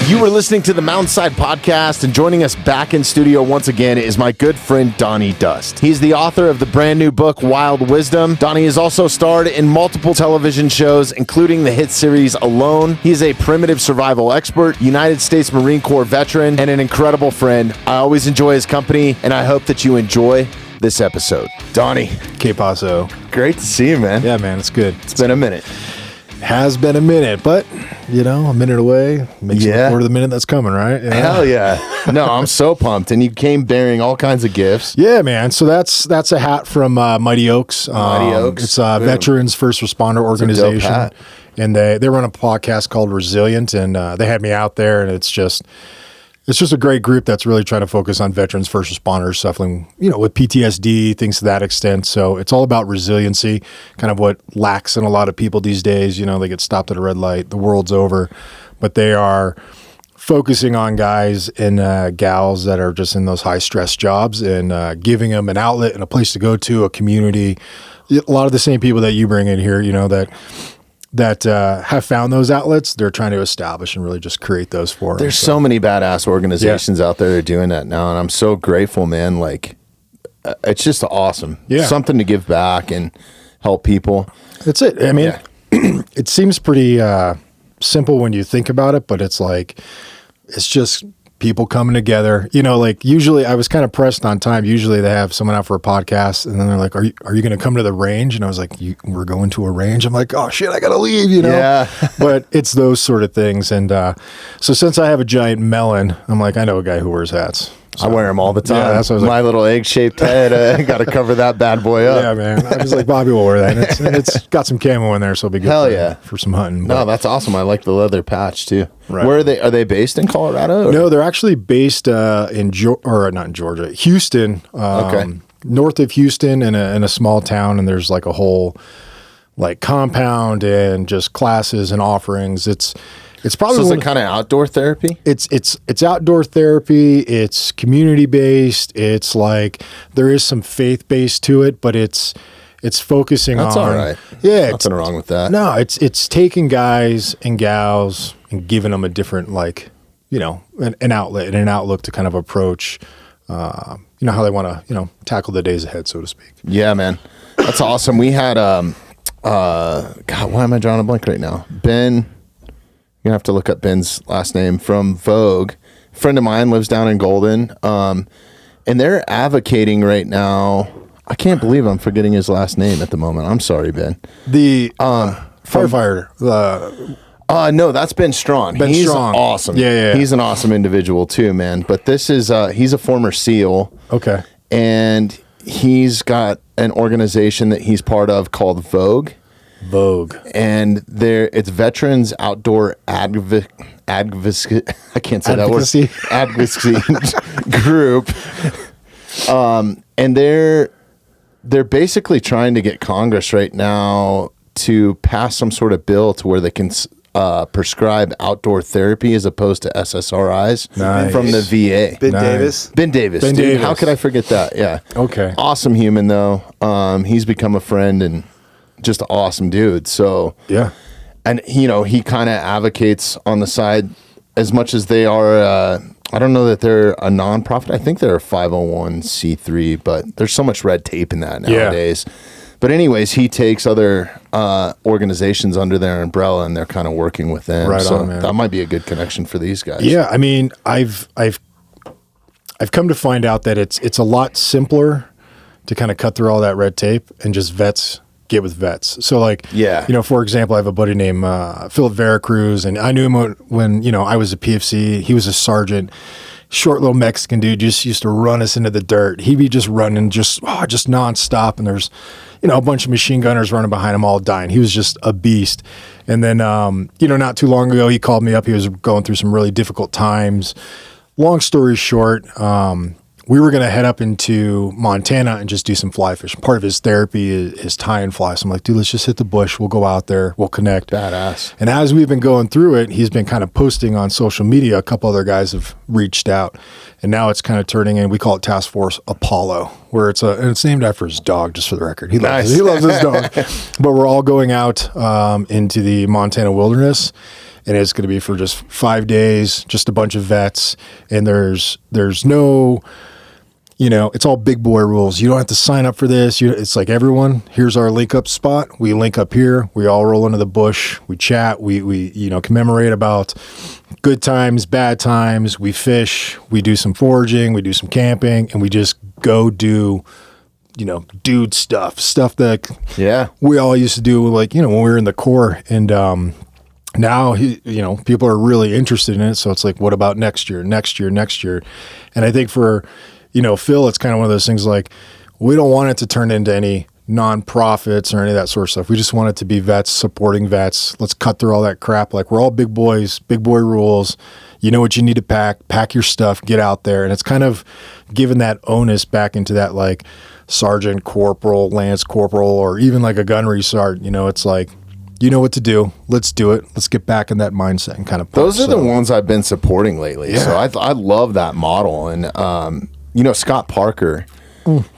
You were listening to the Mountainside Podcast, and joining us back in studio once again is my good friend Donny Dust. He's the author of the brand new book, Wild Wisdom. Donny has also starred in multiple television shows, including the hit series Alone. He's a primitive survival expert, United States Marine Corps veteran, and an incredible friend. I always enjoy his company, and I hope that you enjoy this episode. Donny. Que paso. Great to see you, man. Yeah, man, it's good. It's been a minute. Has been a minute, but, you know, a minute away makes you look forward to the minute that's coming, right? You know? Hell yeah. No, I'm so pumped. And you came bearing all kinds of gifts. Yeah, man. So that's a hat from Mighty Oaks. Mighty Oaks. It's a veterans first responder organization. Hat. And they run a podcast called Resilient, and they had me out there, and it's just a great group that's really trying to focus on veterans, first responders suffering, you know, with PTSD, things to that extent. So it's all about resiliency, kind of what lacks in a lot of people these days. You know, they get stopped at a red light, the world's over, but they are focusing on guys and gals that are just in those high stress jobs and giving them an outlet and a place to go to, a community. A lot of the same people that you bring in here, you know, that have found those outlets, they're trying to establish and really just create those for them. There's so many badass organizations out there that are doing that now, and I'm so grateful, man. Like, it's just awesome. Yeah. Something to give back and help people. That's it. I mean, it seems pretty simple when you think about it, but it's like, it's just people coming together. You know, like usually I was kind of pressed on time. Usually they have someone out for a podcast and then they're like, are you going to come to the range? And I was like, we're going to a range. I'm like, oh shit, I got to leave, you know? Yeah. But it's those sort of things. And so since I have a giant melon, I'm like, I know a guy who wears hats. So, I wear them all the time. Yeah, that's what I was My little egg-shaped head. I got to cover that bad boy up. Yeah, man. I was like, Bobby will wear that. And it's got some camo in there, so it'll be good. Hell for some hunting. No, that's awesome. I like the leather patch too. Right. Where are they? Are they based in Colorado? Or? No, they're actually based not in Georgia, Houston. North of Houston, in a small town, and there's like a whole like compound and just classes and offerings. It's probably so. Is it kind of outdoor therapy? It's outdoor therapy. It's community based. It's like there is some faith based to it, but it's focusing on. That's all right. Yeah, nothing wrong with that. No, it's taking guys and gals and giving them a different, like, you know, an outlet and an outlook to kind of approach, you know, how they want to, you know, tackle the days ahead, so to speak. Yeah, man, that's awesome. We had God, why am I drawing a blank right now? Ben. You're gonna have to look up Ben's last name from Vogue. A friend of mine lives down in Golden, and they're advocating right now. I can't believe I'm forgetting his last name at the moment. I'm sorry, Ben. The firefighter. No, that's Ben Strong. He's Strong. Awesome. Yeah. He's an awesome individual too, man. But this is he's a former SEAL. Okay. And he's got an organization that he's part of called Vogue. And it's Veterans Outdoor Advocacy. I can't say that word. Advocacy group. And they're basically trying to get Congress right now to pass some sort of bill to where they can prescribe outdoor therapy as opposed to SSRIs from the VA. Ben Davis. How could I forget that? Yeah. Okay. Awesome human though. He's become a friend and just an awesome dude. So yeah. And you know, he kind of advocates on the side as much as they are. I don't know that they're a nonprofit. I think they're a 501c3, but there's so much red tape in that nowadays. Yeah. But anyways, he takes other organizations under their umbrella, and they're kind of working with them. Right so on, man. That might be a good connection for these guys. Yeah, I mean, I've come to find out that it's a lot simpler to kind of cut through all that red tape and just get with vets. So like, you know, for example, I have a buddy named Philip Veracruz, and I knew him when, you know, I was a PFC. He was a sergeant, short little Mexican dude, just used to run us into the dirt. He'd be just running just nonstop. And there's, you know, a bunch of machine gunners running behind him all dying. He was just a beast. And then, you know, not too long ago, he called me up. He was going through some really difficult times. Long story short, we were going to head up into Montana and just do some fly fishing. Part of his therapy is tie and fly. So I'm like, dude, let's just hit the bush. We'll go out there. We'll connect. Badass. And as we've been going through it, he's been kind of posting on social media. A couple other guys have reached out, and now it's kind of turning in. We call it Task Force Apollo, where and it's named after his dog, just for the record. He loves his dog. But we're all going out into the Montana wilderness, and it's going to be for just 5 days, just a bunch of vets, and there's no, it's all big boy rules. You don't have to sign up for this. It's like everyone, here's our link up spot. We link up here. We all roll into the bush. We chat. We commemorate about good times, bad times. We fish. We do some foraging. We do some camping, and we just go do, dude stuff that we all used to do, like, when we were in the Corps. And now, people are really interested in it. So it's like, what about next year? And I think for Phil, it's kind of one of those things like, we don't want it to turn into any nonprofits or any of that sort of stuff. We just want it to be vets supporting vets. Let's cut through all that crap. Like, we're all big boys, big boy rules. You know what you need to pack your stuff, get out there. And it's kind of given that onus back into that, like, sergeant, corporal, lance corporal, or even like a gunnery sergeant. It's like, you know what to do. Let's do it. Let's get back in that mindset and kind of push. Those are the ones I've been supporting lately. Yeah. So I love that model. And, Scott Parker,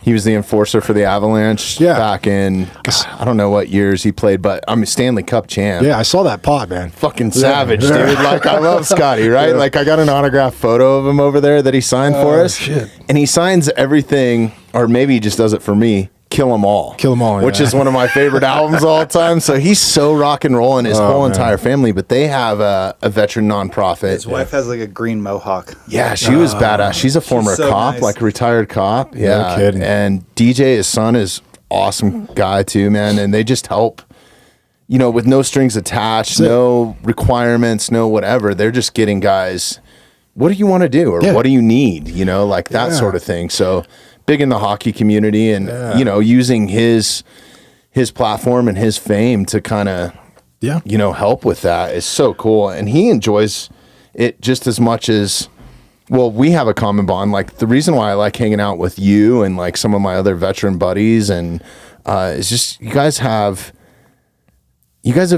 he was the enforcer for the Avalanche back in, I don't know what years he played, but I'm a Stanley Cup champ. Yeah, I saw that pod, man. Fucking savage, dude. Like, I love Scotty, right? Yeah. Like, I got an autographed photo of him over there that he signed for us. Shit. And he signs everything, or maybe he just does it for me. Kill 'Em All. Which is one of my favorite albums of all time. So he's so rock and roll in his whole entire family. But they have a veteran nonprofit. His wife has like a green mohawk. Yeah, she was badass. She's a former cop, nice. Like a retired cop. Yeah, no kidding. And DJ, his son, is awesome guy too, man. And they just help, with no strings attached, no requirements, no whatever. They're just getting guys, what do you want to do? Or what do you need? Like that sort of thing. So big in the hockey community, and using his platform and his fame to kind of help with that is so cool. And he enjoys it just as much as, well, we have a common bond. Like, the reason why I like hanging out with you and like some of my other veteran buddies and is just you guys have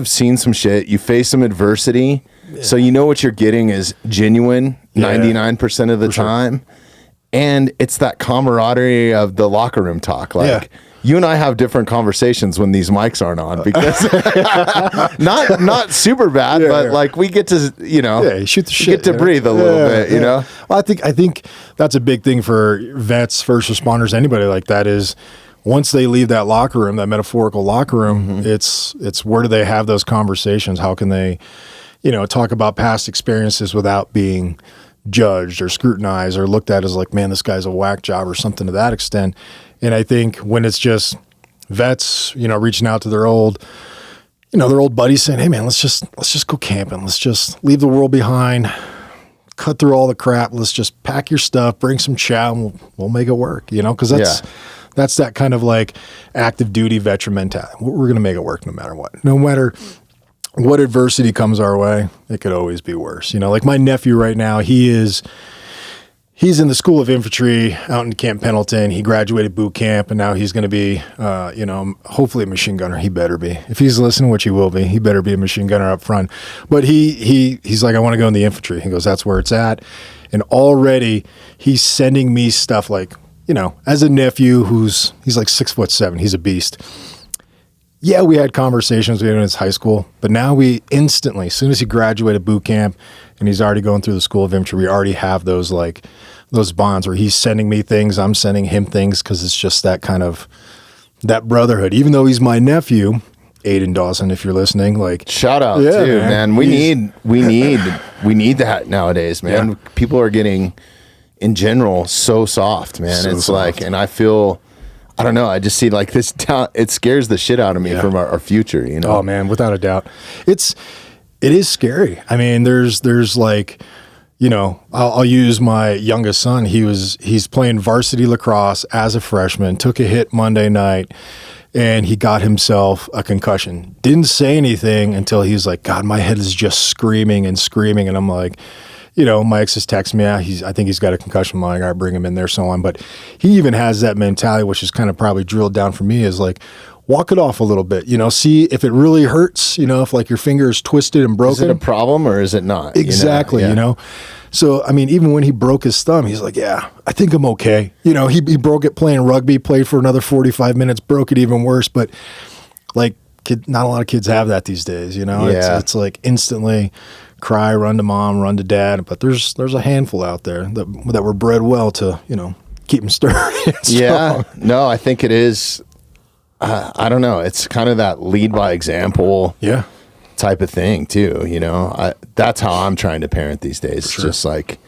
seen some shit. You face some adversity, so what you're getting is genuine 99% of the time. Sure. And it's that camaraderie of the locker room talk. Like, you and I have different conversations when these mics aren't on, because not super bad, but like, we get to, shoot the shit, get to breathe a little bit, Well, I think that's a big thing for vets, first responders, anybody like that, is once they leave that locker room, that metaphorical locker room, it's where do they have those conversations? How can they, talk about past experiences without being judged or scrutinized or looked at as like, man, this guy's a whack job or something to that extent. And I think when it's just vets, reaching out to their old buddies saying, hey man, let's just go camping. Let's just leave the world behind, cut through all the crap. Let's just pack your stuff, bring some chow, and we'll make it work, cause that's that kind of like active duty veteran mentality. We're going to make it work no matter what. No matter what adversity comes our way, it could always be worse. Like my nephew right now, he's in the School of Infantry out in Camp Pendleton. He graduated boot camp, and now he's going to be, hopefully a machine gunner. He better be. If he's listening, which he will be, he better be a machine gunner up front. But he's like, I want to go in the infantry. He goes, that's where it's at. And already he's sending me stuff like, as a nephew he's like 6'7", he's a beast. Yeah, we had conversations with him in his high school, but now we instantly, as soon as he graduated boot camp and he's already going through the School of Infantry, we already have those bonds where he's sending me things, I'm sending him things, because it's just that kind of, that brotherhood. Even though he's my nephew, Aiden Dawson, if you're listening, like, shout out too, man. We need that nowadays, man. Yeah. People are getting, in general, so soft, man. It's soft. Like, and I feel, I don't know. I just see like this town. It scares the shit out of me from our future. Oh man, without a doubt, it is scary. I mean, there's like, I'll use my youngest son. He's playing varsity lacrosse as a freshman. Took a hit Monday night, and he got himself a concussion. Didn't say anything until he was like, God, my head is just screaming and screaming, and I'm like, my ex has texted me, I think he's got a concussion. I'm like, all right, bring him in there, so on. But he even has that mentality, which is kind of probably drilled down for me, is like, walk it off a little bit, see if it really hurts, if like your finger is twisted and broken. Is it a problem or is it not? Exactly, So, I mean, even when he broke his thumb, he's like, yeah, I think I'm okay. He broke it playing rugby, played for another 45 minutes, broke it even worse. But like, not a lot of kids have that these days, It's like instantly cry, run to mom, run to dad. But there's a handful out there that were bred well to, keep them sturdy. Yeah, no, I think it is. I don't know. It's kind of that lead by example. Yeah. Type of thing too, that's how I'm trying to parent these days. It's just like,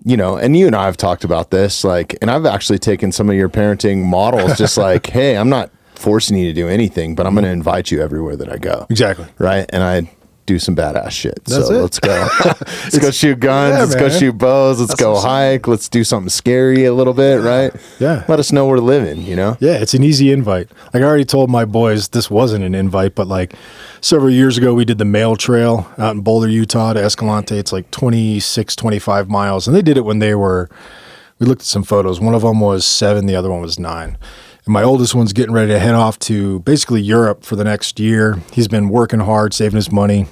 and you and I have talked about this, like, and I've actually taken some of your parenting models, just like, hey, I'm not forcing you to do anything, but I'm going to invite you everywhere that I go. Exactly. Right. And I do some badass shit. That's so it. let's go. Let's go shoot guns. Yeah, let's go shoot bows. Let's go hike. Let's do something scary a little bit. Right. Yeah. Let us know we're living, Yeah. It's an easy invite. Like I already told my boys, this wasn't an invite, but like several years ago, we did the Mail Trail out in Boulder, Utah to Escalante. It's like 26, 25 miles. And they did it when we looked at some photos. One of them was 7. The other one was 9. And my oldest one's getting ready to head off to basically Europe for the next year. He's been working hard, saving his money,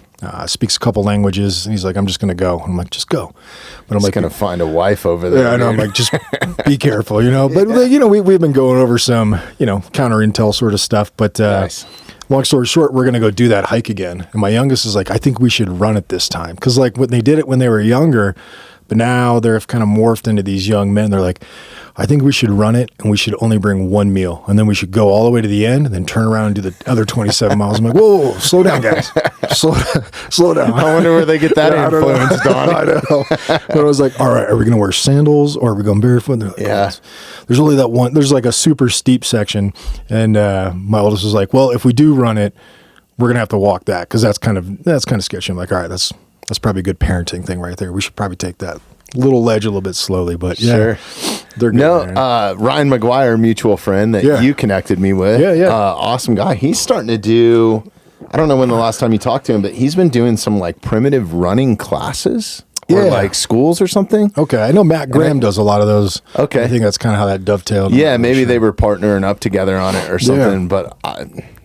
speaks a couple languages. And he's like, I'm just going to go. I'm like, just go. But I'm just like, going to find a wife over there. Yeah, I know. I'm like, just be careful, But, we've been going over some, counter intel sort of stuff. But nice. Long story short, we're going to go do that hike again. And my youngest is like, I think we should run it this time. Because like when they did it when they were younger, but now they've kind of morphed into these young men. They're like, I think we should run it and we should only bring one meal. And then we should go all the way to the end and then turn around and do the other 27 miles. I'm like, whoa, slow down, guys. Slow down. I wonder where they get that influence, Donny. I know. But I was like, all right, are we going to wear sandals or are we going barefoot? Like, yeah. There's only that one. There's like a super steep section. And my oldest was like, well, if we do run it, we're going to have to walk that because that's kind of sketchy. I'm like, all right, that's probably a good parenting thing right there. We should probably take that little ledge a little bit slowly, but yeah, sure. They're good. No, Ryan McGuire, mutual friend that you connected me with. Yeah. Awesome guy. He's starting to do, I don't know when the last time you talked to him, but he's been doing some like primitive running classes or like schools or something. Okay. I know Matt Graham does a lot of those. Okay. I think that's kind of how that dovetailed. Yeah. Maybe they were partnering up together on it or something, but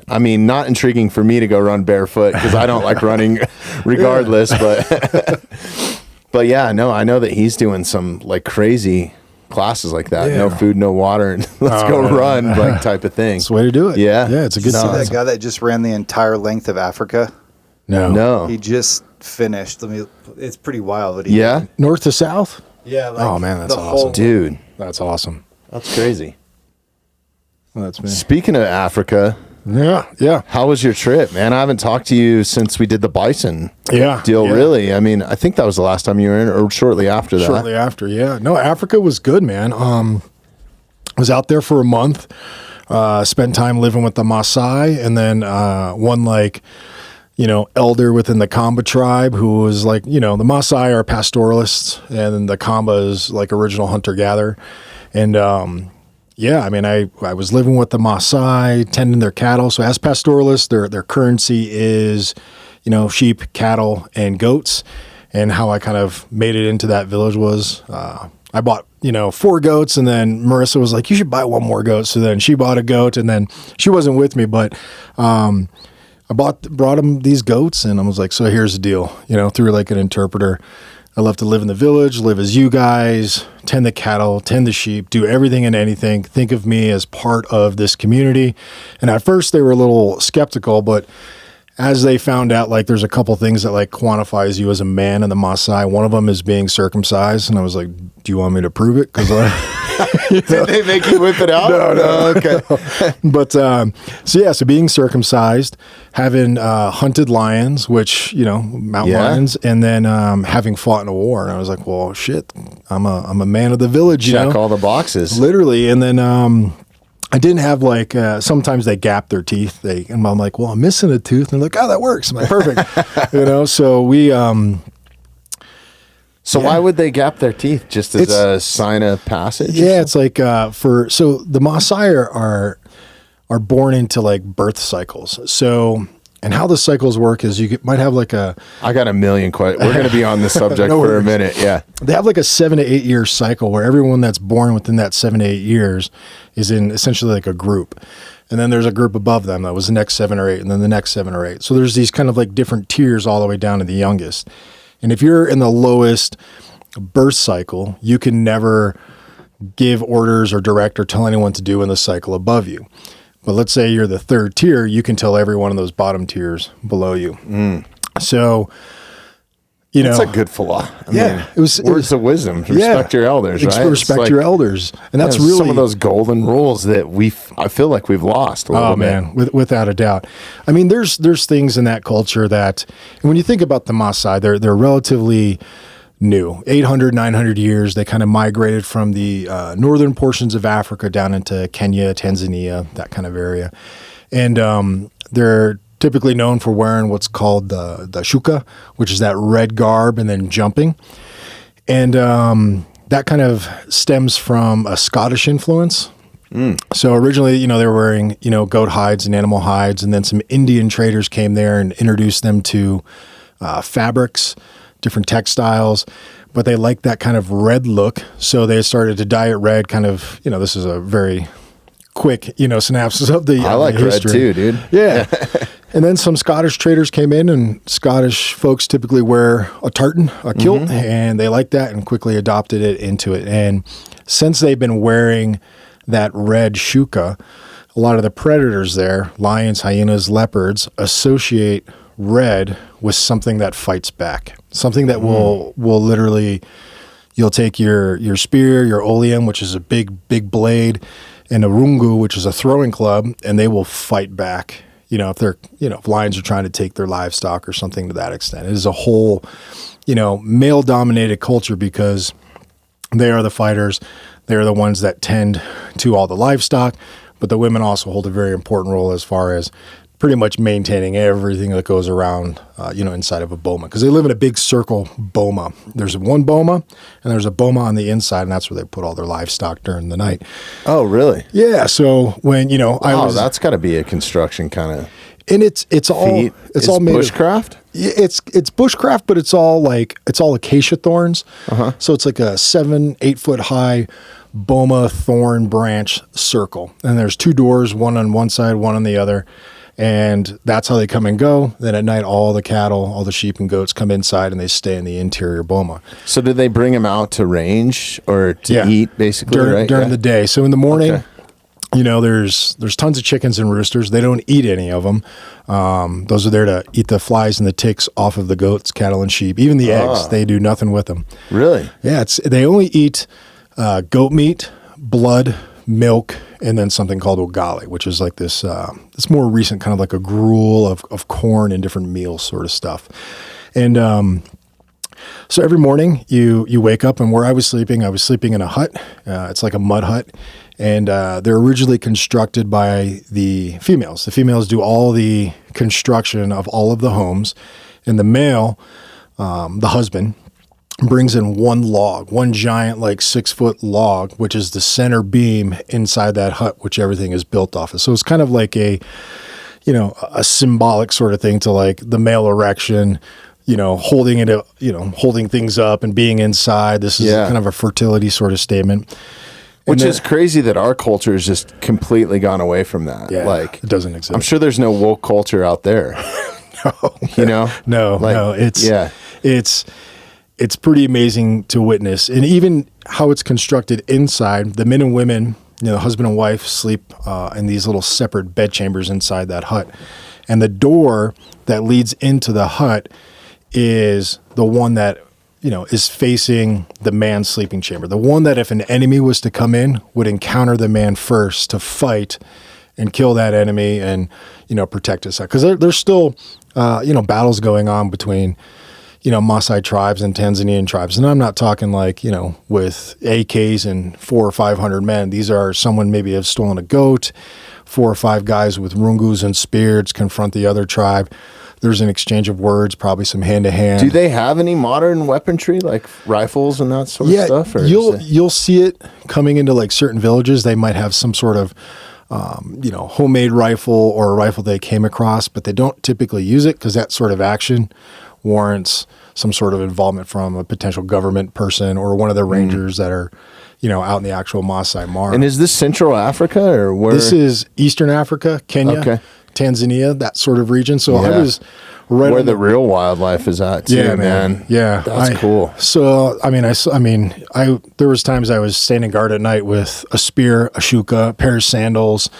I mean, not intriguing for me to go run barefoot because I don't like running regardless, but yeah, no, I know that he's doing some like crazy classes like that. Yeah. No food, no water, and let's go run, like type of thing. That's the way to do it. Yeah. Yeah, it's a good sign. That guy that just ran the entire length of Africa? No. He just finished. It's pretty wild what he did. North to south? Yeah. Like oh, man, that's awesome. Dude. That's awesome. That's crazy. Well, that's me. Speaking of Africa... Yeah. How was your trip, man? I haven't talked to you since we did the bison deal, really. I mean, I think that was the last time you were in, or shortly after that. Shortly after, yeah. No, Africa was good, man. I was out there for a month, spent time living with the Masai, and then one elder within the Kamba tribe who was like, the Masai are pastoralists, and the Kamba is like original hunter-gatherer. And yeah, I mean, I was living with the Maasai, tending their cattle. So as pastoralists, their currency is, sheep, cattle, and goats. And how I kind of made it into that village was I bought, 4 goats, and then Marissa was like, you should buy one more goat. So then she bought a goat, and then she wasn't with me, but I brought them these goats, and I was like, so here's the deal, through like an interpreter. I love to live in the village, live as you guys, tend the cattle, tend the sheep, do everything and anything. Think of me as part of this community. And at first they were a little skeptical, but as they found out, like there's a couple things that like quantifies you as a man in the Maasai. One of them is being circumcised. And I was like, do you want me to prove it? Because did they make you whip it out? No. Okay. But so being circumcised, having hunted lions, which, mountain lions, and then having fought in a war. And I was like, well, shit, I'm a man of the village. Check all the boxes. Literally. And then I didn't have like, sometimes they gap their teeth. And I'm like, well, I'm missing a tooth. And they're like, oh, that works. I'm like, perfect. So we... So why would they gap their teeth? Just as a sign of passage? Yeah, it's like so the Maasai are born into like birth cycles. So, and how the cycles work is might have like I got a million questions. We're going to be on this subject for a minute. Yeah. They have like a 7 to 8 year cycle where everyone that's born within that 7 to 8 years is in essentially like a group. And then there's a group above them that was the next 7 or 8, and then the next 7 or 8. So there's these kind of like different tiers all the way down to the youngest. And if you're in the lowest birth cycle, you can never give orders or direct or tell anyone to do in the cycle above you. But let's say you're the 3rd tier, you can tell every one of those bottom tiers below you. So, you know, it's a good philosophy. I mean, it was words of wisdom. Respect your elders, right? Respect your elders, and that's really some of those golden rules that I feel like we've lost. Without a doubt. I mean, there's things in that culture that, and when you think about the Masai, they're relatively new, 800, 900 years. They kind of migrated from the northern portions of Africa down into Kenya, Tanzania, that kind of area, and they're typically known for wearing what's called the shuka, which is that red garb and then jumping. And that kind of stems from a Scottish influence. So originally, you know, they were wearing, you know, goat hides and animal hides, and then some Indian traders came there and introduced them to fabrics, different textiles, but they liked that kind of red look. So they started to dye it red, kind of, you know, this is a very quick, you know, synopsis of the I like the history. red too, dude. Yeah. And then some Scottish traders came in, and Scottish folks typically wear a tartan, a kilt, and they liked that and quickly adopted it into it. And since they've been wearing that red shuka, a lot of the predators there, lions, hyenas, leopards, associate red with something that fights back, something that will literally, you'll take your spear, your oleum, which is a big blade, and a rungu, which is a throwing club, and they will fight back. You know, if they're, you know, if lions are trying to take their livestock or something to that extent. It is a whole, you know, male-dominated culture because they are the fighters. They are the ones that tend to all the livestock, but the women also hold a very important role as far as pretty much maintaining everything that goes around, you know, inside of a boma, because they live in a big circle boma. There's one boma, and there's a boma on the inside, and that's where they put all their livestock during the night. Oh, really? Yeah. So when, you know, that's got to be a construction kind of. And it's all made bushcraft. It's bushcraft, but it's all acacia thorns. So it's like a 7-8 foot high boma thorn branch circle, and there's 2 doors, one on one side, one on the other. And that's how they come and go. Then at night, all the cattle, all the sheep and goats come inside, and they stay in the interior boma. So did they bring them out to range or to eat, basically, during the day? So in the morning, you know, there's tons of chickens and roosters. They don't eat any of them. Those are there to eat the flies and the ticks off of the goats, cattle, and sheep. Even the eggs, they do nothing with them. Really? Yeah, they only eat goat meat, blood, milk, and then something called ugali, which is like this more recent kind of like a gruel of corn and different meals sort of stuff. And so every morning you wake up, and where I was sleeping in a hut. It's like a mud hut, and they're originally constructed by the females. The females do all the construction of all of the homes, and the male, the husband, brings in one giant like 6 foot log, which is the center beam inside that hut, which everything is built off of. So it's kind of like a symbolic sort of thing to like the male erection, you know, holding things up and being inside. This is kind of a fertility sort of statement. Which is crazy that our culture has just completely gone away from that. Yeah, like, it doesn't exist. I'm sure there's no woke culture out there. No. You know? No. It's pretty amazing to witness. And even how it's constructed inside, the men and women, you know, husband and wife sleep in these little separate bed chambers inside that hut. And the door that leads into the hut is the one that, you know, is facing the man's sleeping chamber. The one that if an enemy was to come in, would encounter the man first to fight and kill that enemy and, you know, protect us. Because there's still, you know, battles going on between, you know, Masai tribes and Tanzanian tribes. And I'm not talking like, you know, with AKs and 400 or 500 men. These are someone maybe have stolen a goat, 4 or 5 guys with rungus and spears confront the other tribe. There's an exchange of words, probably some hand-to-hand. Do they have any modern weaponry, like rifles and that sort of stuff? Or you'll see it coming into like certain villages. They might have some sort of, you know, homemade rifle or a rifle they came across, but they don't typically use it because that sort of action warrants some sort of involvement from a potential government person or one of the rangers that are, out in the actual Masai Mara. And is this Central Africa or where? This is Eastern Africa, Kenya, Tanzania, that sort of region. So I was right where the real wildlife is at too, man. Yeah, that's cool. So there was times I was standing guard at night with a spear, a shuka, a pair of sandals,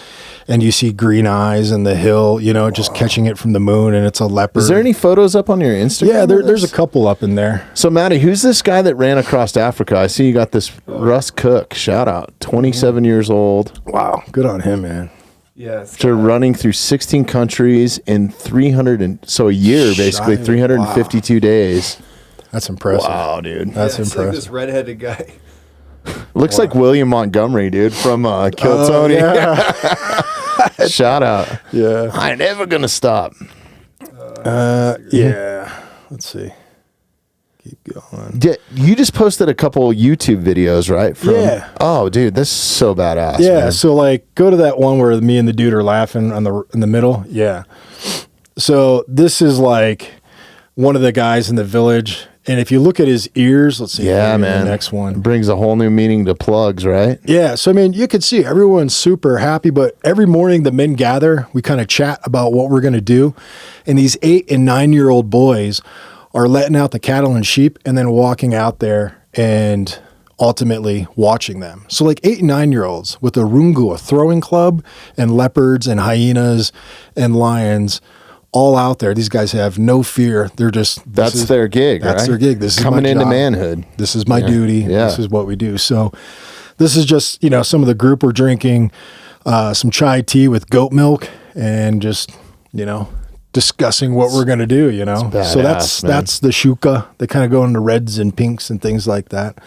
and you see green eyes in the hill, just catching it from the moon, and it's a leopard. Is there any photos up on your Instagram? Yeah, there's a couple up in there. So, Matty, who's this guy that ran across Africa? I see you got this Russ Cook. Shout out, 27 years old. Wow, good on him, man. Yeah, after running through 16 countries in 352 days. That's impressive. Wow, dude. That's impressive. Like this redheaded guy. Looks like William Montgomery, dude, from Kill Tony. Yeah. Shout out. Yeah. I ain't never gonna stop. Yeah. Let's see. Keep going. You just posted a couple YouTube videos, right? Yeah. Oh, dude, this is so badass. Yeah. Man. So go to that one where me and the dude are laughing in the middle. Yeah. So this is one of the guys in the village. And if you look at his ears, let's see. Yeah, man. The next one brings a whole new meaning to plugs, right? Yeah. So, you could see everyone's super happy, but every morning the men gather, we kind of chat about what we're going to do. And these 8 and 9-year-old boys are letting out the cattle and sheep and then walking out there and ultimately watching them. So 8 and 9-year-olds with a rungu, a throwing club, and leopards and hyenas and lions all out there. These guys have no fear. They're just... That's their gig, right? That's their gig. This is coming my into job. manhood. This is my duty. Yeah. This is what we do. So this is just, some of the group were drinking some chai tea with goat milk and just, discussing what we're going to do, So that's the shuka. They kind of go into reds and pinks and things like that.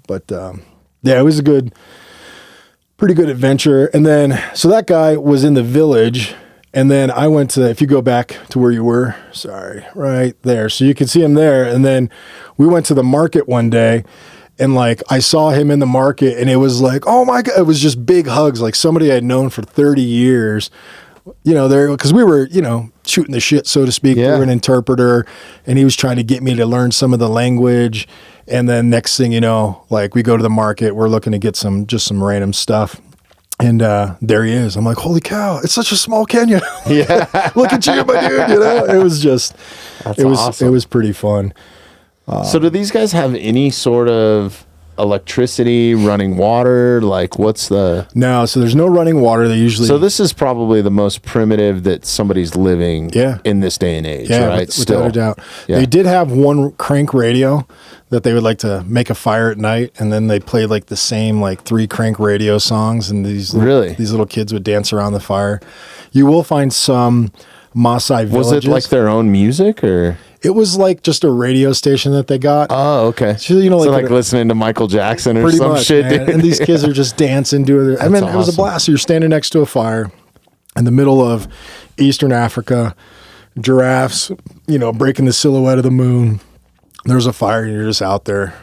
But it was pretty good adventure. And then, so that guy was in the village. And then I went to, if you go back to where you were, right there. So you can see him there. And then we went to the market one day and I saw him in the market and it was oh my God, it was just big hugs. Somebody I'd known for 30 years, there, because we were, shooting the shit, so to speak. Yeah. We were an interpreter and he was trying to get me to learn some of the language. And then next thing you know, we go to the market, we're looking to get some random stuff. And there he is. I'm like, holy cow, it's such a small Kenya. Yeah. Look at you, my dude. It was just, awesome. It was pretty fun. So do these guys have any sort of electricity, running water? What's the... No, so there's no running water. They usually... So this is probably the most primitive that somebody's living in this day and age, right? Without a doubt. Yeah. They did have one crank radio that they would like to make a fire at night, and then they played the same 3 crank radio songs, and these little kids would dance around the fire. You will find some Maasai villages. Was it their own music or... It was just a radio station that they got. Oh, okay. So, listening to Michael Jackson or some shit. Man. And these kids are just dancing, doing their... It was a blast. You're standing next to a fire in the middle of Eastern Africa, giraffes, breaking the silhouette of the moon. There's a fire and you're just out there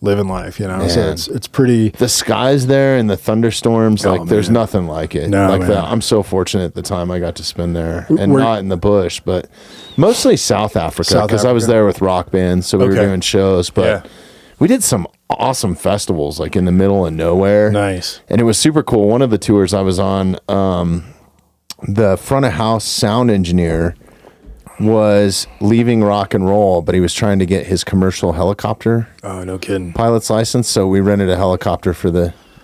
living life, Man. So it's pretty... The skies there and the thunderstorms, there's nothing like it. No, I'm so fortunate the time I got to spend there, and not in the bush, but mostly South Africa, because I was there with rock bands, so we were doing shows, but we did some awesome festivals, in the middle of nowhere. Nice. And it was super cool. One of the tours I was on, the front of house sound engineer was leaving rock and roll, but he was trying to get his commercial helicopter. Oh, no kidding. Pilot's license. So we rented a helicopter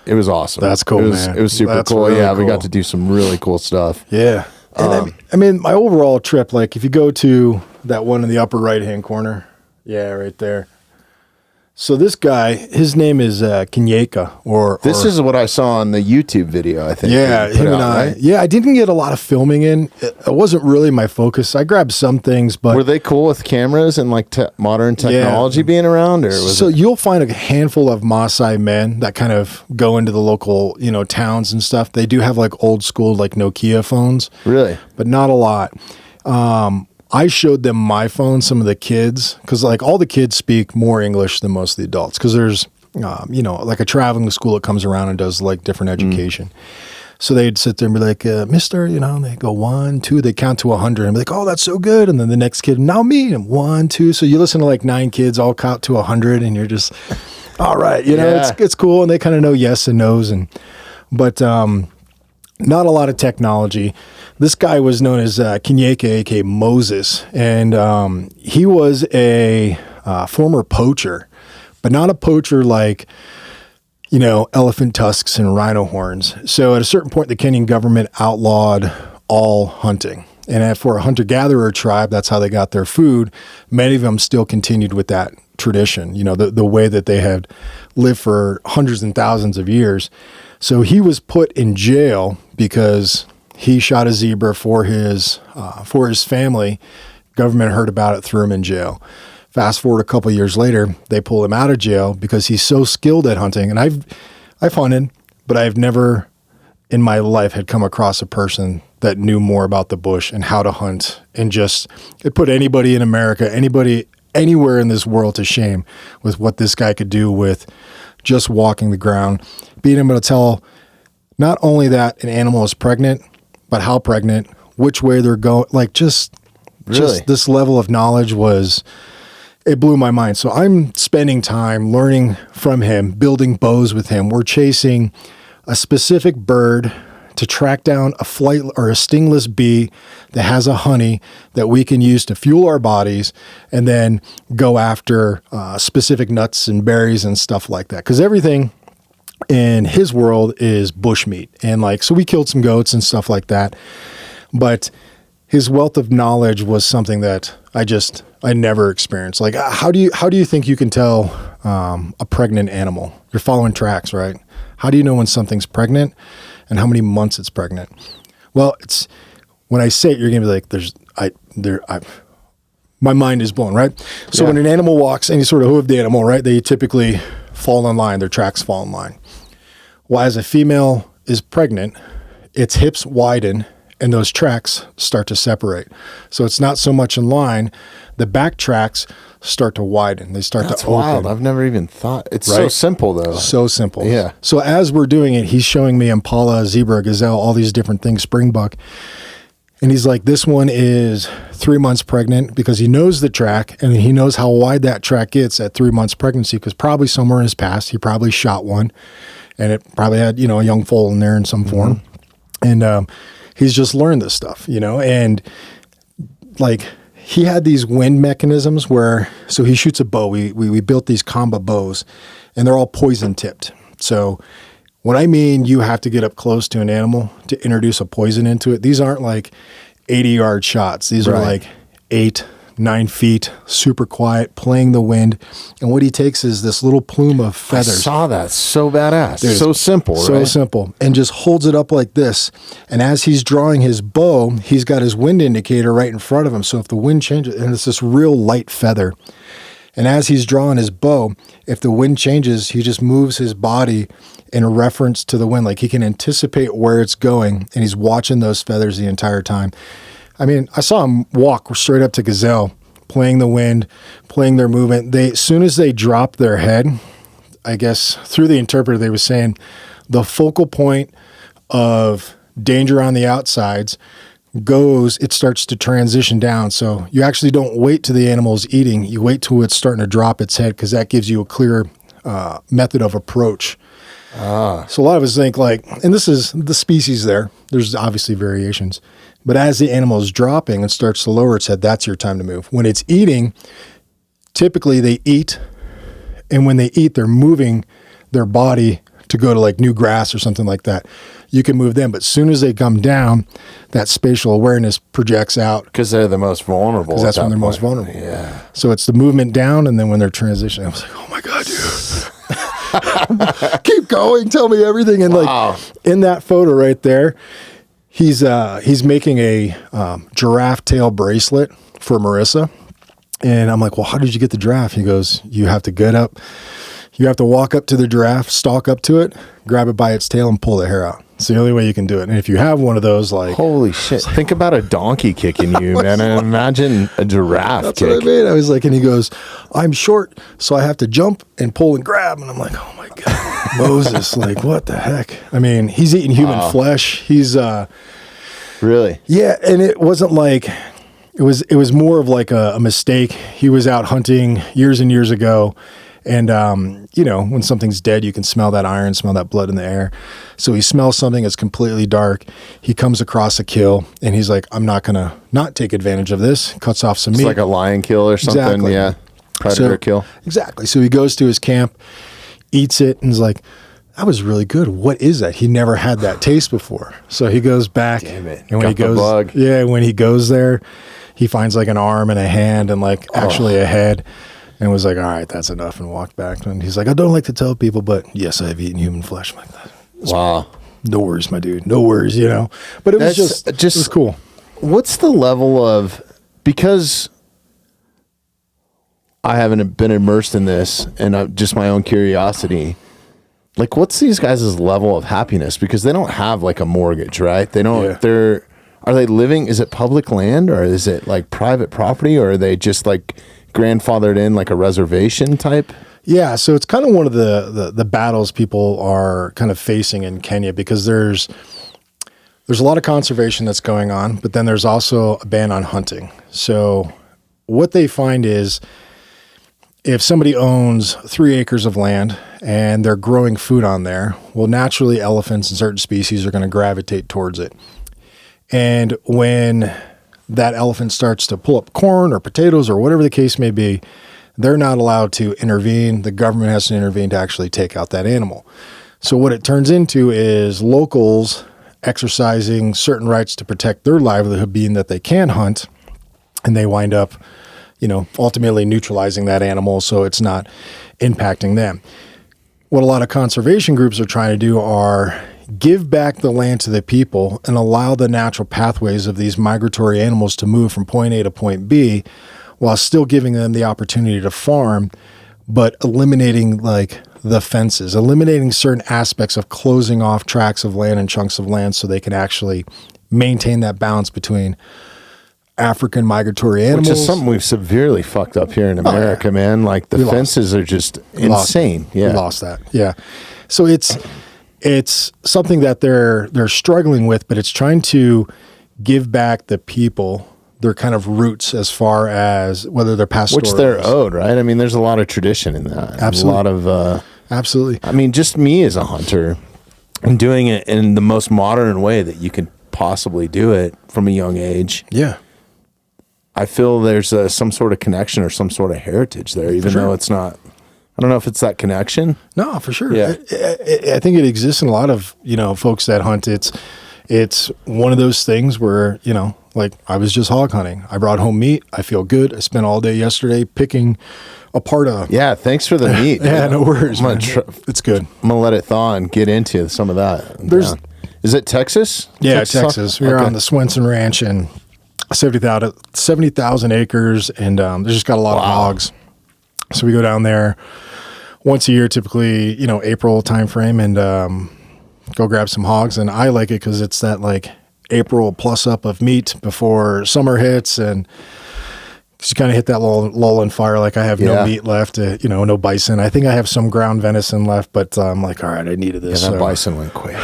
it was awesome. That's cool, man. It was super cool. Really cool. We got to do some really cool stuff. Yeah. And my overall trip, if you go to that one in the upper right-hand corner, right there. So this guy, his name is Kinyeka, This is what I saw on the YouTube video, I think. Yeah, him and I. Right? Yeah, I didn't get a lot of filming in. It wasn't really my focus. I grabbed some things, but... Were they cool with cameras and modern technology being around? You'll find a handful of Maasai men that kind of go into the local, towns and stuff. They do have old school, Nokia phones. Really? But not a lot. I showed them my phone, some of the kids, because all the kids speak more English than most of the adults, because there's, a traveling school that comes around and does different education. So they'd sit there and be like, mister, and they go 1, 2, they count to 100 and be like, oh, that's so good. And then the next kid, now me, and 1, 2. So you listen to 9 kids all count to 100 and you're just, all right, it's cool. And they kind of know yes and no's, but not a lot of technology. This guy was known as Kiny, aka Moses, and he was a former poacher, but not a poacher like, elephant tusks and rhino horns. So at a certain point, the Kenyan government outlawed all hunting. And for a hunter-gatherer tribe, that's how they got their food. Many of them still continued with that tradition, the way that they had lived for hundreds and thousands of years. So he was put in jail because he shot a zebra for his family. Government heard about it, threw him in jail. Fast forward a couple of years later, they pull him out of jail because he's so skilled at hunting. And I've hunted, but I've never in my life had come across a person that knew more about the bush and how to hunt, and it put anybody in America, anybody anywhere in this world to shame with what this guy could do with just walking the ground, being able to tell not only that an animal is pregnant, but how pregnant, which way they're going, just this level of knowledge it blew my mind. So I'm spending time learning from him, building bows with him. We're chasing a specific bird to track down a flight or a stingless bee that has a honey that we can use to fuel our bodies, and then go after specific nuts and berries and stuff like that. Because everything in his world is bushmeat. And so we killed some goats and stuff like that. But his wealth of knowledge was something that I never experienced. How do you think you can tell a pregnant animal? You're following tracks, right? How do you know when something's pregnant and how many months it's pregnant? Well, when I say it, you're going to be like, my mind is blown, right? So when an animal walks, any sort of hooved animal, right, they typically fall in line, their tracks fall in line. Well, as a female is pregnant, its hips widen and those tracks start to separate. So it's not so much in line. The back tracks start to widen. They start to open. Wild. I've never even thought. It's so simple, though. So simple. Yeah. So as we're doing it, he's showing me impala, zebra, gazelle, all these different things, springbuck. And he's like, this one is 3 months pregnant, because he knows the track and he knows how wide that track gets at 3 months pregnancy, because probably somewhere in his past, he probably shot one and it probably had, a young foal in there in some form. And he's just learned this stuff, and he had these wind mechanisms so he shoots a bow. We built these combo bows, and they're all poison tipped. So when I mean you have to get up close to an animal to introduce a poison into it, these aren't 80-yard shots. These are 8, 9 feet, super quiet, playing the wind. And what he takes is this little plume of feathers. I saw that. So badass. Dude, so simple, right? So simple. And just holds it up like this. And as he's drawing his bow, he's got his wind indicator right in front of him. So if the wind changes, and it's this real light feather. And as he's drawing his bow, if the wind changes, he just moves his body in reference to the wind. He can anticipate where it's going, and he's watching those feathers the entire time. I mean, I saw him walk straight up to gazelle, playing the wind, playing their movement. As soon as they dropped their head, I guess through the interpreter, they were saying the focal point of danger on the outsides it starts to transition down. So you actually don't wait till the animal's eating. You wait till it's starting to drop its head, because that gives you a clear method of approach. So a lot of us think and this is the species there's obviously variations, but as the animal is dropping and starts to lower its head, that's your time to move. When it's eating, typically they eat, and when they eat, they're moving their body to go to new grass or something like that. You can move them, but as soon as they come down, that spatial awareness projects out. Because they're the most vulnerable. Because that's when they're most vulnerable. Yeah. So it's the movement down, and then when they're transitioning, I was like, oh my God, dude. Keep going, tell me everything. And in that photo right there, he's making a giraffe tail bracelet for Marissa. And I'm like, well, how did you get the giraffe? He goes, you have to walk up to the giraffe, stalk up to it, grab it by its tail, and pull the hair out. It's the only way you can do it. And if you have one of those, holy shit! Think about a donkey kicking you, man, and imagine a giraffe. That's what I mean. I was like, and he goes, I'm short, so I have to jump and pull and grab. And I'm like, oh my God, Moses, what the heck? I mean, he's eating human flesh. He's really, yeah. And it wasn't it was more of a mistake. He was out hunting years and years ago, And, when something's dead, you can smell that iron, smell that blood in the air. So he smells something that's completely dark. He comes across a kill, and he's like, I'm not going to not take advantage of this. Cuts off some meat. It's like a lion kill or something. Exactly. Yeah. Predator kill. Exactly. So he goes to his camp, eats it, and is like, that was really good. What is that? He never had that taste before. So he goes back. Damn it. And when when he goes there, he finds like an arm and a hand and like actually a head, and was like, all right, that's enough, and walked back. And he's like, I don't like to tell people, but yes, I have eaten human flesh. I'm like that. Wow. No worries, my dude. No worries, But it was it was cool. What's the level of, because I haven't been immersed in this and just my own curiosity, like, what's these guys' level of happiness? Because they don't have like a mortgage, right? They don't, are they living, is it public land, or is it like private property, or are they just like grandfathered in like a reservation type? Yeah. So it's kind of one of the battles people are kind of facing in Kenya, because there's a lot of conservation that's going on, but then there's also a ban on hunting. So what they find is, if somebody owns 3 acres of land and they're growing food on there, well, naturally elephants and certain species are going to gravitate towards it. And when that elephant starts to pull up corn or potatoes or whatever the case may be, they're not allowed to intervene. The government has to intervene to actually take out that animal. So what it turns into is locals exercising certain rights to protect their livelihood, being that they can hunt, and they wind up ultimately neutralizing that animal so it's not impacting them. What a lot of conservation groups are trying to do are give back the land to the people and allow the natural pathways of these migratory animals to move from point A to point B, while still giving them the opportunity to farm, but eliminating like the fences, eliminating certain aspects of closing off tracts of land and chunks of land so they can actually maintain that balance between African migratory animals. Which is something we've severely fucked up here in America, man. Like the fences are just insane. We lost that. Yeah. So it's something that they're struggling with, but it's trying to give back the people their kind of roots as far as whether they're pastoral. Which they're owed, right? I mean, there's a lot of tradition in that. Absolutely. A lot of... Absolutely. I mean, just me as a hunter and doing it in the most modern way that you can possibly do it from a young age. Yeah. I feel there's some sort of connection or some sort of heritage there, even though it's not. I don't know if it's that connection. No, for sure. Yeah. I think it exists in a lot of folks that hunt. It's one of those things where like I was just hog hunting. I brought home meat. I feel good. I spent all day yesterday picking apart a. Yeah, thanks for the meat. Yeah, no worries. It's good. I'm gonna let it thaw and get into some of that. Is it Texas? Yeah, Texas. We're on the Swenson Ranch and 70,000 acres, and there's just got a lot of hogs. So we go down there once a year, typically, April timeframe, and go grab some hogs. And I like it because it's that like April plus up of meat before summer hits, and just kind of hit that lull and fire. Like I have no meat left, no bison. I think I have some ground venison left, but I'm like, all right, I needed this. Yeah, that bison went quick.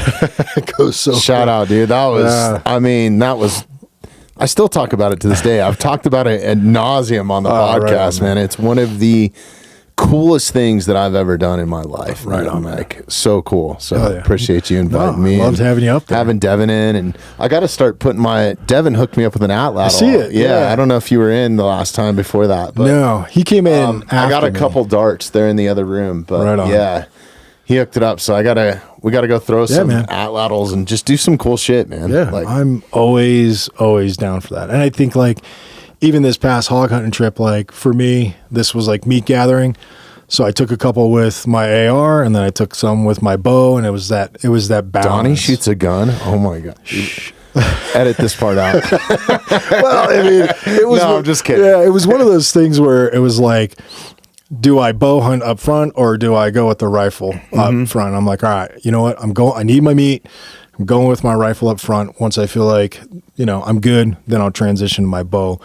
It goes so Shout out, dude. That was, that was, I still talk about it to this day. I've talked about it ad nauseum on the podcast, man. It's one of the coolest things that I've ever done in my life. Right on, like so cool. So appreciate you inviting me. Loved having you up there. Having Devin in, and I got to start putting Devin hooked me up with an atlatl. I see it. Yeah, I don't know if you were in the last time before that. But, no, he came in after I got a couple darts there in the other room, but yeah, he hooked it up. So we got to go throw some atlatls and just do some cool shit, man. Yeah, like, I'm always down for that. And I think like even this past hog hunting trip, like for me, this was like meat gathering. So I took a couple with my AR, and then I took some with my bow, and it was that balance. Donny shoots a gun. Oh my god! Edit this part out. Well, I mean, it was. No, I'm just kidding. Yeah, it was one of those things where it was like, do I bow hunt up front or do I go with the rifle up front? I'm like, all right, you know what? I need my meat. I'm going with my rifle up front. Once I feel like, I'm good, then I'll transition to my bow,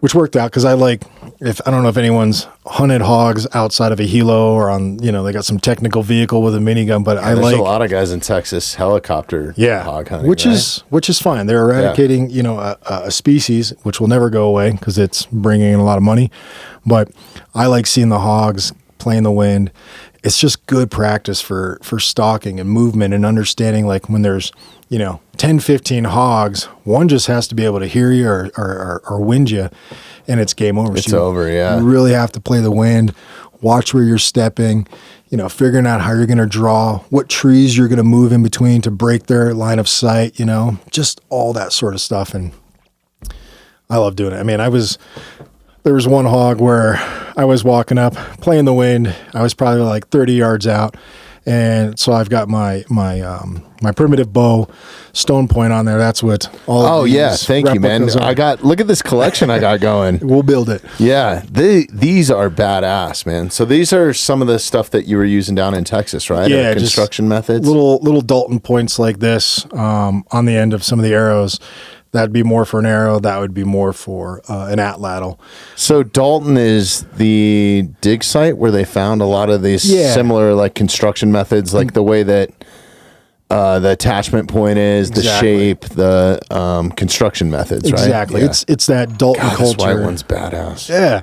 which worked out because I don't know if anyone's hunted hogs outside of a helo or on, they got some technical vehicle with a minigun, but there's a lot of guys in Texas helicopter hog hunting, which is fine. They're eradicating, a species which will never go away because it's bringing in a lot of money. But I like seeing the hogs playing the wind. It's just good practice for stalking and movement and understanding, like when there's, 10, 15 hogs, one just has to be able to hear you or wind you, and it's game over. It's over, yeah. You really have to play the wind, watch where you're stepping, figuring out how you're going to draw, what trees you're going to move in between to break their line of sight, just all that sort of stuff. And I love doing it. I mean, there was one hog where I was walking up, playing the wind. I was probably like 30 yards out. And so I've got my primitive bow stone point on there. That's what all of these yeah. Thank you, man. are. Look at this collection I got going. We'll build it. Yeah. These are badass, man. So these are some of the stuff that you were using down in Texas, right? Yeah. Construction methods. Little Dalton points like this on the end of some of the arrows. That'd be more for an arrow. That would be more for an atlatl. So Dalton is the dig site where they found a lot of these similar like construction methods, like the way that the attachment point is, the shape, the construction methods, right? Exactly. Yeah. It's that Dalton culture. This white one's badass. Yeah.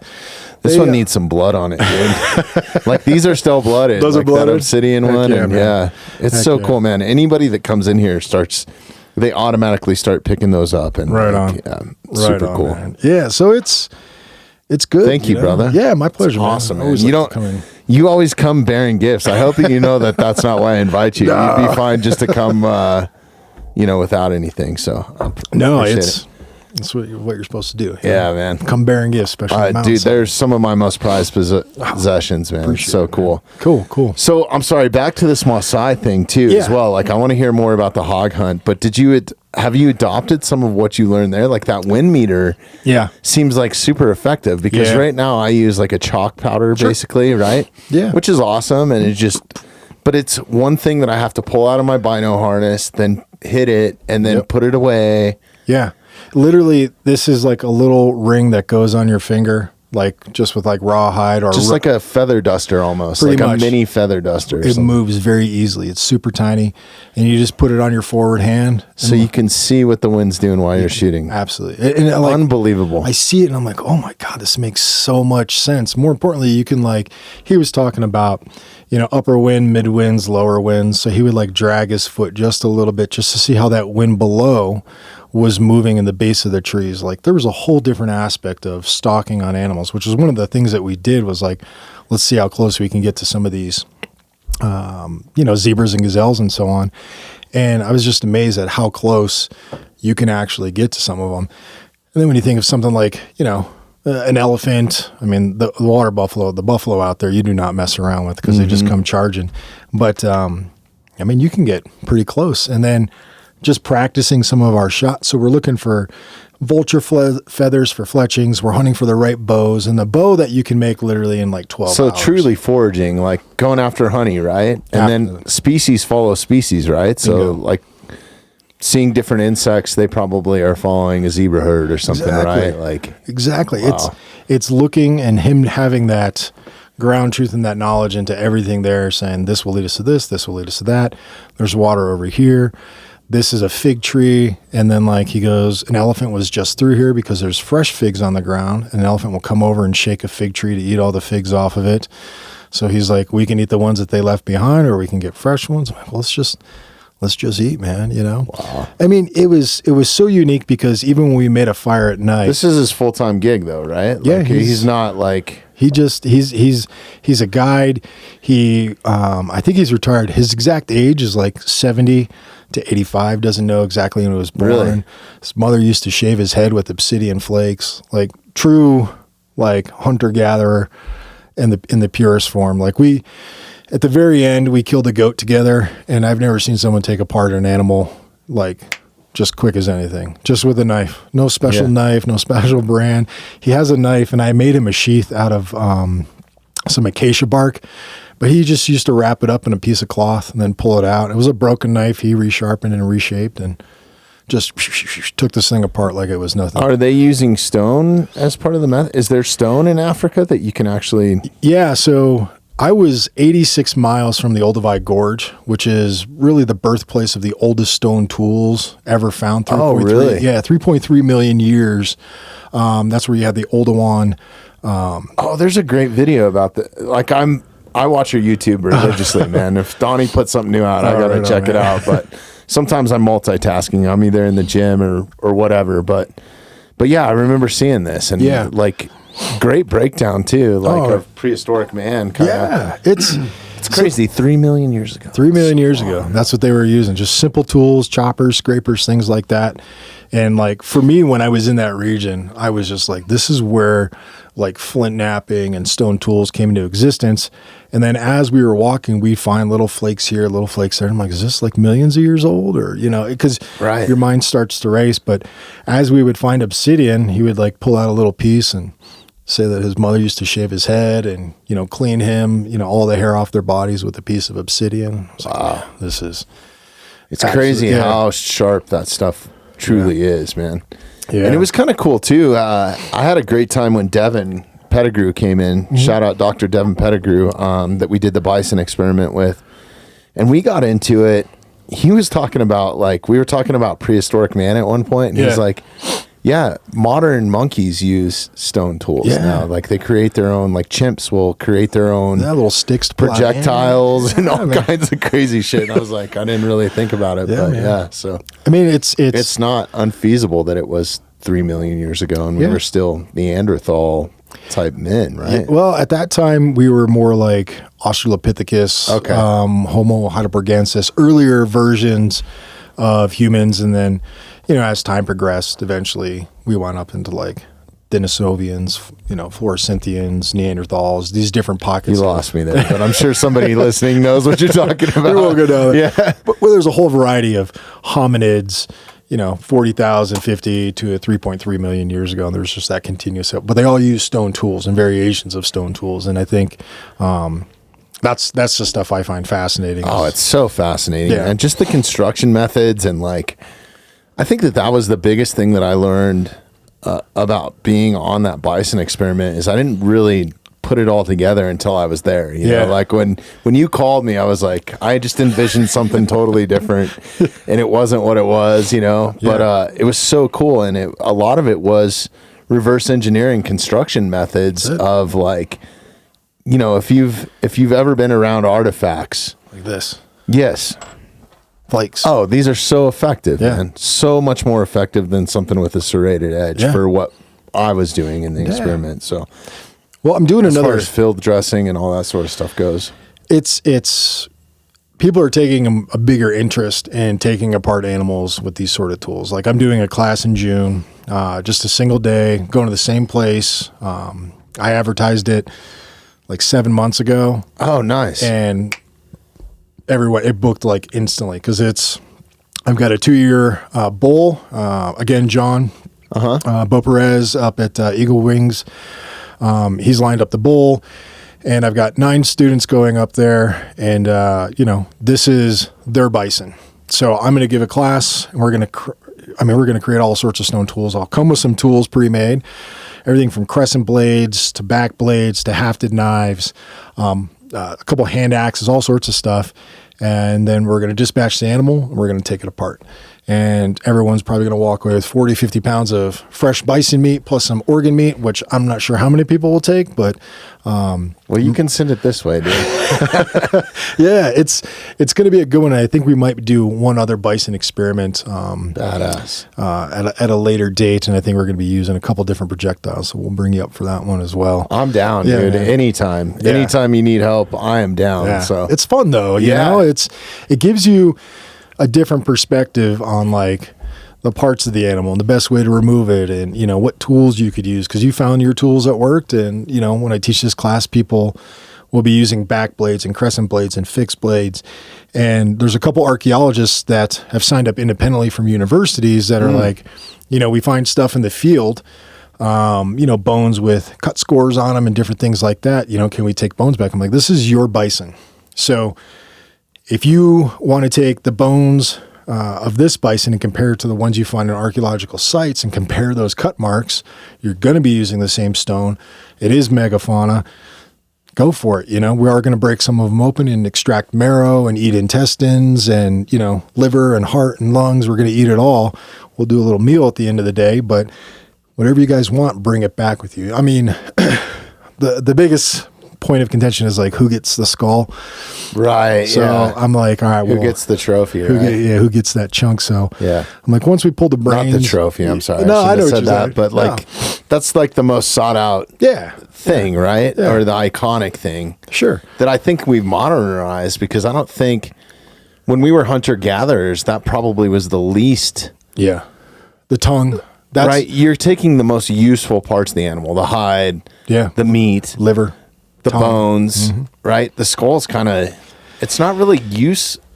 This one needs some blood on it, dude. Like these are still blooded. Those are blooded? That obsidian one. It's so cool, man. Anybody that comes in here they automatically start picking those up, and super cool. Man. Yeah, so it's good. Thank you, brother. Yeah, my pleasure. Awesome, man. Man. You always come bearing gifts. I hope that you know that that's not why I invite you. No. You'd be fine just to come, without anything. So That's what you're supposed to do. Yeah, man. Come bearing gifts, especially dude, there's some of my most prized possessions, man. It's so cool. Man. Cool. So I'm sorry, back to this Masai thing too, as well. Like I want to hear more about the hog hunt, but have you adopted some of what you learned there? Like that wind meter seems like super effective because right now I use like a chalk powder basically, right? Yeah. Which is awesome. And but it's one thing that I have to pull out of my bino harness, then hit it and then put it away. Yeah. Literally, this is like a little ring that goes on your finger, like just with like rawhide or just like a feather duster almost, like a mini feather duster. It moves very easily. It's super tiny, and you just put it on your forward hand, so you can see what the wind's doing while you're shooting. Absolutely, and unbelievable. I see it, and I'm like, oh my god, this makes so much sense. More importantly, you can he was talking about, upper wind, mid winds, lower winds. So he would like drag his foot just a little bit just to see how that wind below was moving in the base of the trees. Like there was a whole different aspect of stalking on animals, which was one of the things that we did was like, let's see how close we can get to some of these, zebras and gazelles and so on. And I was just amazed at how close you can actually get to some of them. And then when you think of something like, an elephant, I mean, the water buffalo, the buffalo out there, you do not mess around with because they just come charging. But, you can get pretty close. And then just practicing some of our shots. So we're looking for vulture feathers for fletchings. We're hunting for the right bows, and the bow that you can make literally in like 12 hours. So truly foraging, like going after honey, right? And then species follow species, right? So like seeing different insects, they probably are following a zebra herd or something, right? Like exactly. Wow. It's looking and him having that ground truth and that knowledge into everything there, saying this will lead us to this will lead us to that. There's water over here. This is a fig tree. And then he goes, an elephant was just through here because there's fresh figs on the ground. An elephant will come over and shake a fig tree to eat all the figs off of it. So he's like, we can eat the ones that they left behind, or we can get fresh ones. I'm like, well, let's just eat, man. Wow. I mean, it was so unique because even when we made a fire at night, this is his full-time gig though, right? Yeah. He's not like, he's a guide. I think he's retired. His exact age is like 70 to 85, doesn't know exactly when he was born. Really? His mother used to shave his head with obsidian flakes, like true, hunter-gatherer in the purest form. At the very end, we killed a goat together, and I've never seen someone take apart an animal just quick as anything, just with a knife. No special knife, no special brand. He has a knife, and I made him a sheath out of some acacia bark, but he just used to wrap it up in a piece of cloth and then pull it out. It was a broken knife. He resharpened and reshaped and just took this thing apart like it was nothing. Are they using stone as part of the method? Is there stone in Africa that you can actually... Yeah, so I was 86 miles from the Olduvai Gorge, which is really the birthplace of the oldest stone tools ever found. Oh, really? Yeah, 3.3 million years. That's where you had the Oldowan There's a great video about that. Like I watch your YouTube religiously, man. If Donny puts something new out, I gotta check it out. But sometimes I'm multitasking. I'm either in the gym or whatever. But yeah, I remember seeing this and like great breakdown too, like of Prehistoric Man. Yeah, it's crazy. 3 million years ago. 3 million years ago. That's what they were using. Just simple tools, choppers, scrapers, things like that. And like for me, when I was in that region, I was just like, this is where like flint knapping and stone tools came into existence. And then as we were walking, we'd find little flakes here, little flakes there. I'm like, is this like millions of years old? Or, because your mind starts to race. But as we would find obsidian, he would like pull out a little piece and say that his mother used to shave his head and, clean him, all the hair off their bodies with a piece of obsidian. Wow. Like, it's crazy how sharp that stuff truly is, man. Yeah. And it was kind of cool too. I had a great time when Devin Pettigrew came in. Mm-hmm. Shout out Dr. Devin Pettigrew, that we did the bison experiment with. And we got into it. He was talking about we were talking about Prehistoric Man at one point, and he's like, yeah, modern monkeys use stone tools now. Like they create their own, like chimps will create their own little sticks to projectiles and all kinds of crazy shit. And I was like, I didn't really think about it, but so I mean, it's not unfeasible that it was 3 million years ago, and we were still Neanderthal type men, right? Yeah, well, at that time we were more like Australopithecus, Homo heidelbergensis, earlier versions of humans, and then as time progressed, eventually we went up into like Denisovians, Floresinthians, Neanderthals, these different pockets. You lost me there, but I'm sure somebody listening knows what you're talking about. We'll go down there. Yeah. But there's a whole variety of hominids, 40,000, 50 to 3.3 million years ago. And there's just that continuous, but they all use stone tools and variations of stone tools. And I think, that's the stuff I find fascinating. Oh, it's so fascinating. Yeah. And just the construction methods and I think that was the biggest thing that I learned about being on that bison experiment is I didn't really put it all together until I was there. You know, like when you called me, I was like, I just envisioned something totally different, and it wasn't what it was, But it was so cool, and a lot of it was reverse engineering construction methods of if you've ever been around artifacts like this, yes. Flakes. Oh, these are so effective, man. So much more effective than something with a serrated edge for what I was doing in the experiment. So, well, I'm doing as far as field dressing and all that sort of stuff goes. It's people are taking a bigger interest in taking apart animals with these sort of tools. Like I'm doing a class in June, just a single day, going to the same place. I advertised it like 7 months ago. Oh, nice. And everyone, it booked like instantly because I've got a 2-year bull. Again, John Bo Perez up at Eagle Wings. He's lined up the bull, and I've got 9 students going up there, and this is their bison. So I'm going to give a class, and we're going to create all sorts of stone tools. I'll come with some tools pre-made, everything from crescent blades to back blades to hafted knives. A couple hand axes, all sorts of stuff. And then we're going to dispatch the animal and we're going to take it apart. And everyone's probably going to walk away with 40, 50 pounds of fresh bison meat plus some organ meat, which I'm not sure how many people will take, but... well, you can send it this way, dude. Yeah, it's going to be a good one. I think we might do one other bison experiment. Badass. At a later date, and I think we're going to be using a couple different projectiles, so we'll bring you up for that one as well. I'm down, dude. Man. Anytime. Yeah. Anytime you need help, I am down. Yeah. So it's fun, though. You know? It gives you a different perspective on the parts of the animal and the best way to remove it, and what tools you could use, because you found your tools that worked. And when I teach this class, people will be using back blades and crescent blades and fixed blades. And there's a couple archaeologists that have signed up independently from universities that are we find stuff in the field, bones with cut scores on them and different things like that. Can we take bones back? I'm like, this is your bison. So if you want to take the bones of this bison and compare it to the ones you find in archaeological sites and compare those cut marks, you're going to be using the same stone. It is megafauna. Go for it. We are going to break some of them open and extract marrow and eat intestines and, liver and heart and lungs. We're going to eat it all. We'll do a little meal at the end of the day, but whatever you guys want, bring it back with you. I mean, the biggest point of contention is like who gets the skull, right? So I'm like, all right, who gets the trophy? Who gets that chunk? So yeah, I'm like, once we pull the brains, not the trophy. I'm sorry, no, I know what you said, but like that's like the most sought out thing, right? Yeah. Or the iconic thing, sure. That I think we've modernized, because I don't think when we were hunter gatherers that probably was the least. Yeah, the tongue. That's right. You're taking the most useful parts of the animal: the hide, the meat, liver, the bones, right? The skull's kind of, it's not really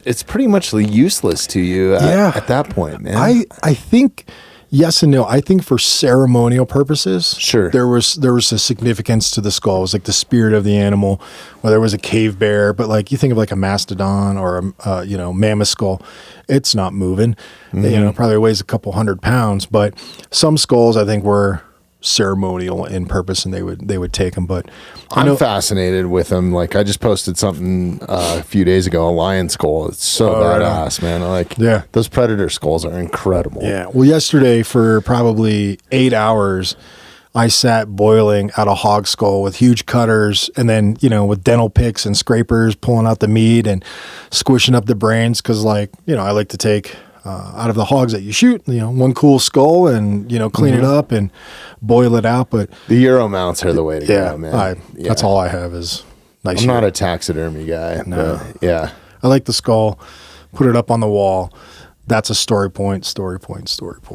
it's pretty much useless to you at that point, man. I think yes and no. I think for ceremonial purposes, sure, there was a significance to the skull. It was like the spirit of the animal, whether it was a cave bear, but like you think of like a mastodon or a mammoth skull, it's not moving. Probably weighs a couple 100 pounds, but some skulls I think were ceremonial in purpose, and they would take them. But I'm fascinated with them. Like I just posted something a few days ago, a lion skull. It's so badass, man. Like those predator skulls are incredible. Yeah. Well, yesterday for probably 8 hours, I sat boiling out a hog skull with huge cutters, and then with dental picks and scrapers pulling out the meat and squishing up the brains, because I like to take out of the hogs that you shoot, one cool skull and clean it up and boil it out. But the Euro mounts are the way to go, man. That's all I have is nice. I'm not a taxidermy guy. No. Yeah, I like the skull. Put it up on the wall. That's a story point.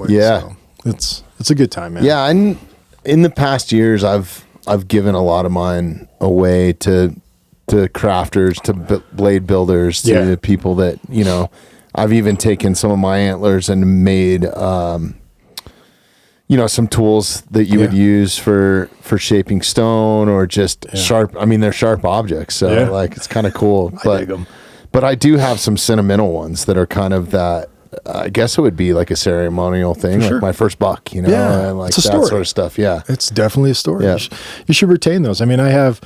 Yeah, so it's a good time, man. Yeah, and in the past years, I've given a lot of mine away to crafters, to blade builders, to people that I've even taken some of my antlers and made, some tools that you would use for shaping stone or just sharp. I mean, they're sharp objects, so it's kind of cool. I dig them. But I do have some sentimental ones that are kind of that. I guess it would be like a ceremonial thing, like my first buck, and like it's a that story. sort of stuff. Yeah, it's definitely a story. Yeah. You should retain those. I mean, I have,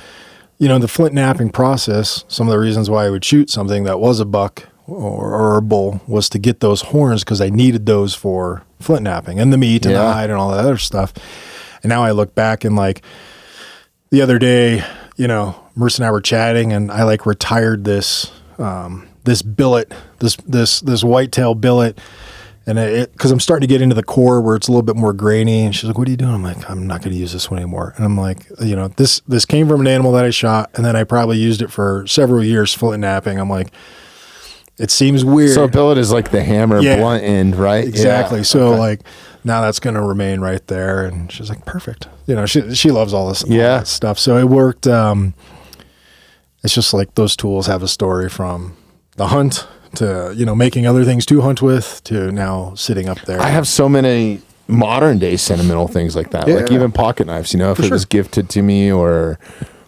the flint knapping process. Some of the reasons why I would shoot something that was a buck or a bull was to get those horns, because I needed those for flint knapping and the meat and the hide and all that other stuff. And now I look back and like the other day, Merce and I were chatting, and I like retired this billet, this whitetail billet, and because I'm starting to get into the core where it's a little bit more grainy. And she's like, "What are you doing?" I'm like, "I'm not going to use this one anymore." And I'm like, this came from an animal that I shot, and then I probably used it for several years flint knapping. I'm like, it seems weird. So a billet is like the hammer blunt end, right? Exactly. Yeah. So like now that's going to remain right there. And she's like, perfect. She loves all this all that stuff. So it worked. It's just like those tools have a story from the hunt to, making other things to hunt with, to now sitting up there. I have so many modern day sentimental things like that. Like even pocket knives, if it was gifted to me or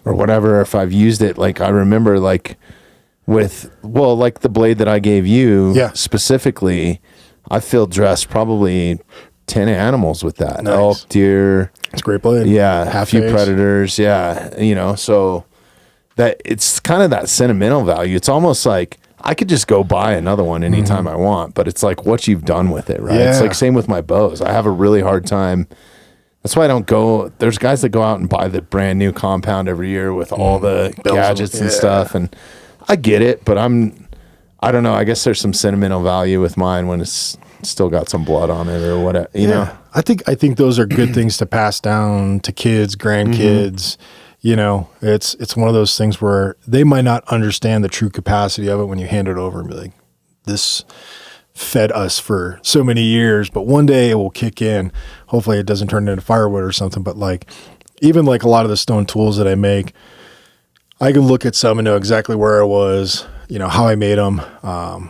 whatever, if I've used it, like I remember like like the blade that I gave you specifically, I field dressed probably 10 animals with that. Nice. Elk, deer. It's a great blade. Yeah. A few predators. Yeah. So that it's kind of that sentimental value. It's almost like I could just go buy another one anytime I want, but it's like what you've done with it, right? It's like same with my bows. I have a really hard time. That's why I don't go. There's guys that go out and buy the brand new compound every year with all the gadgets and stuff. And I get it, but I don't know. I guess there's some sentimental value with mine when it's still got some blood on it or whatever, you know? I think those are good things to pass down to kids, grandkids. It's one of those things where they might not understand the true capacity of it when you hand it over and be like, this fed us for so many years, but one day it will kick in. Hopefully it doesn't turn into firewood or something. But like, even like a lot of the stone tools that I make, I can look at some and know exactly where I was, how I made them.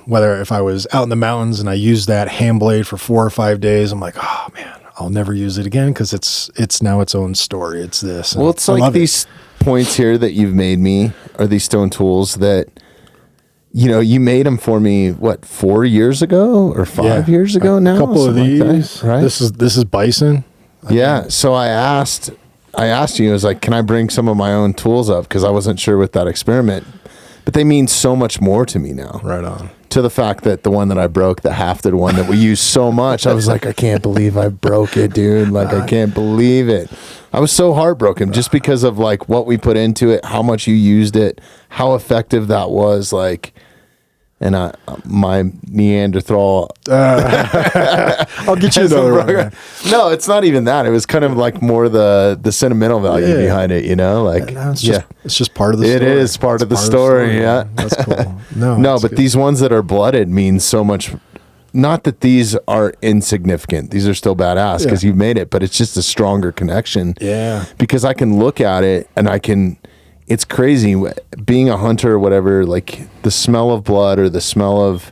Whether if I was out in the mountains and I used that hand blade for 4 or 5 days, I'm like, oh man, I'll never use it again, because it's now its own story. It's this. Well, it's like these points here that you've made me are these stone tools that, you made them for me, 4 years ago or 5 years ago now? A couple of these, like that, right? This is bison. Yeah. So I asked you, I was like, can I bring some of my own tools up? Because I wasn't sure with that experiment. But they mean so much more to me now. Right on. to the fact that the one that I broke, the hafted one that we use so much, I was like, I can't believe I broke it, dude. Like, I can't believe it. I was so heartbroken just because of like what we put into it, how much you used it, how effective that was. Like, and my Neanderthal. I'll get you another one. No, it's not even that. It was kind of like more the sentimental value behind it, you know? Like, it's just part of the story. It is part of the story, yeah. That's cool. No, but good. These ones that are blooded mean so much. Not that these are insignificant. These are still badass because you've made it, but it's just a stronger connection. Yeah. Because I can look at it and it's crazy being a hunter or whatever, like the smell of blood or the smell of,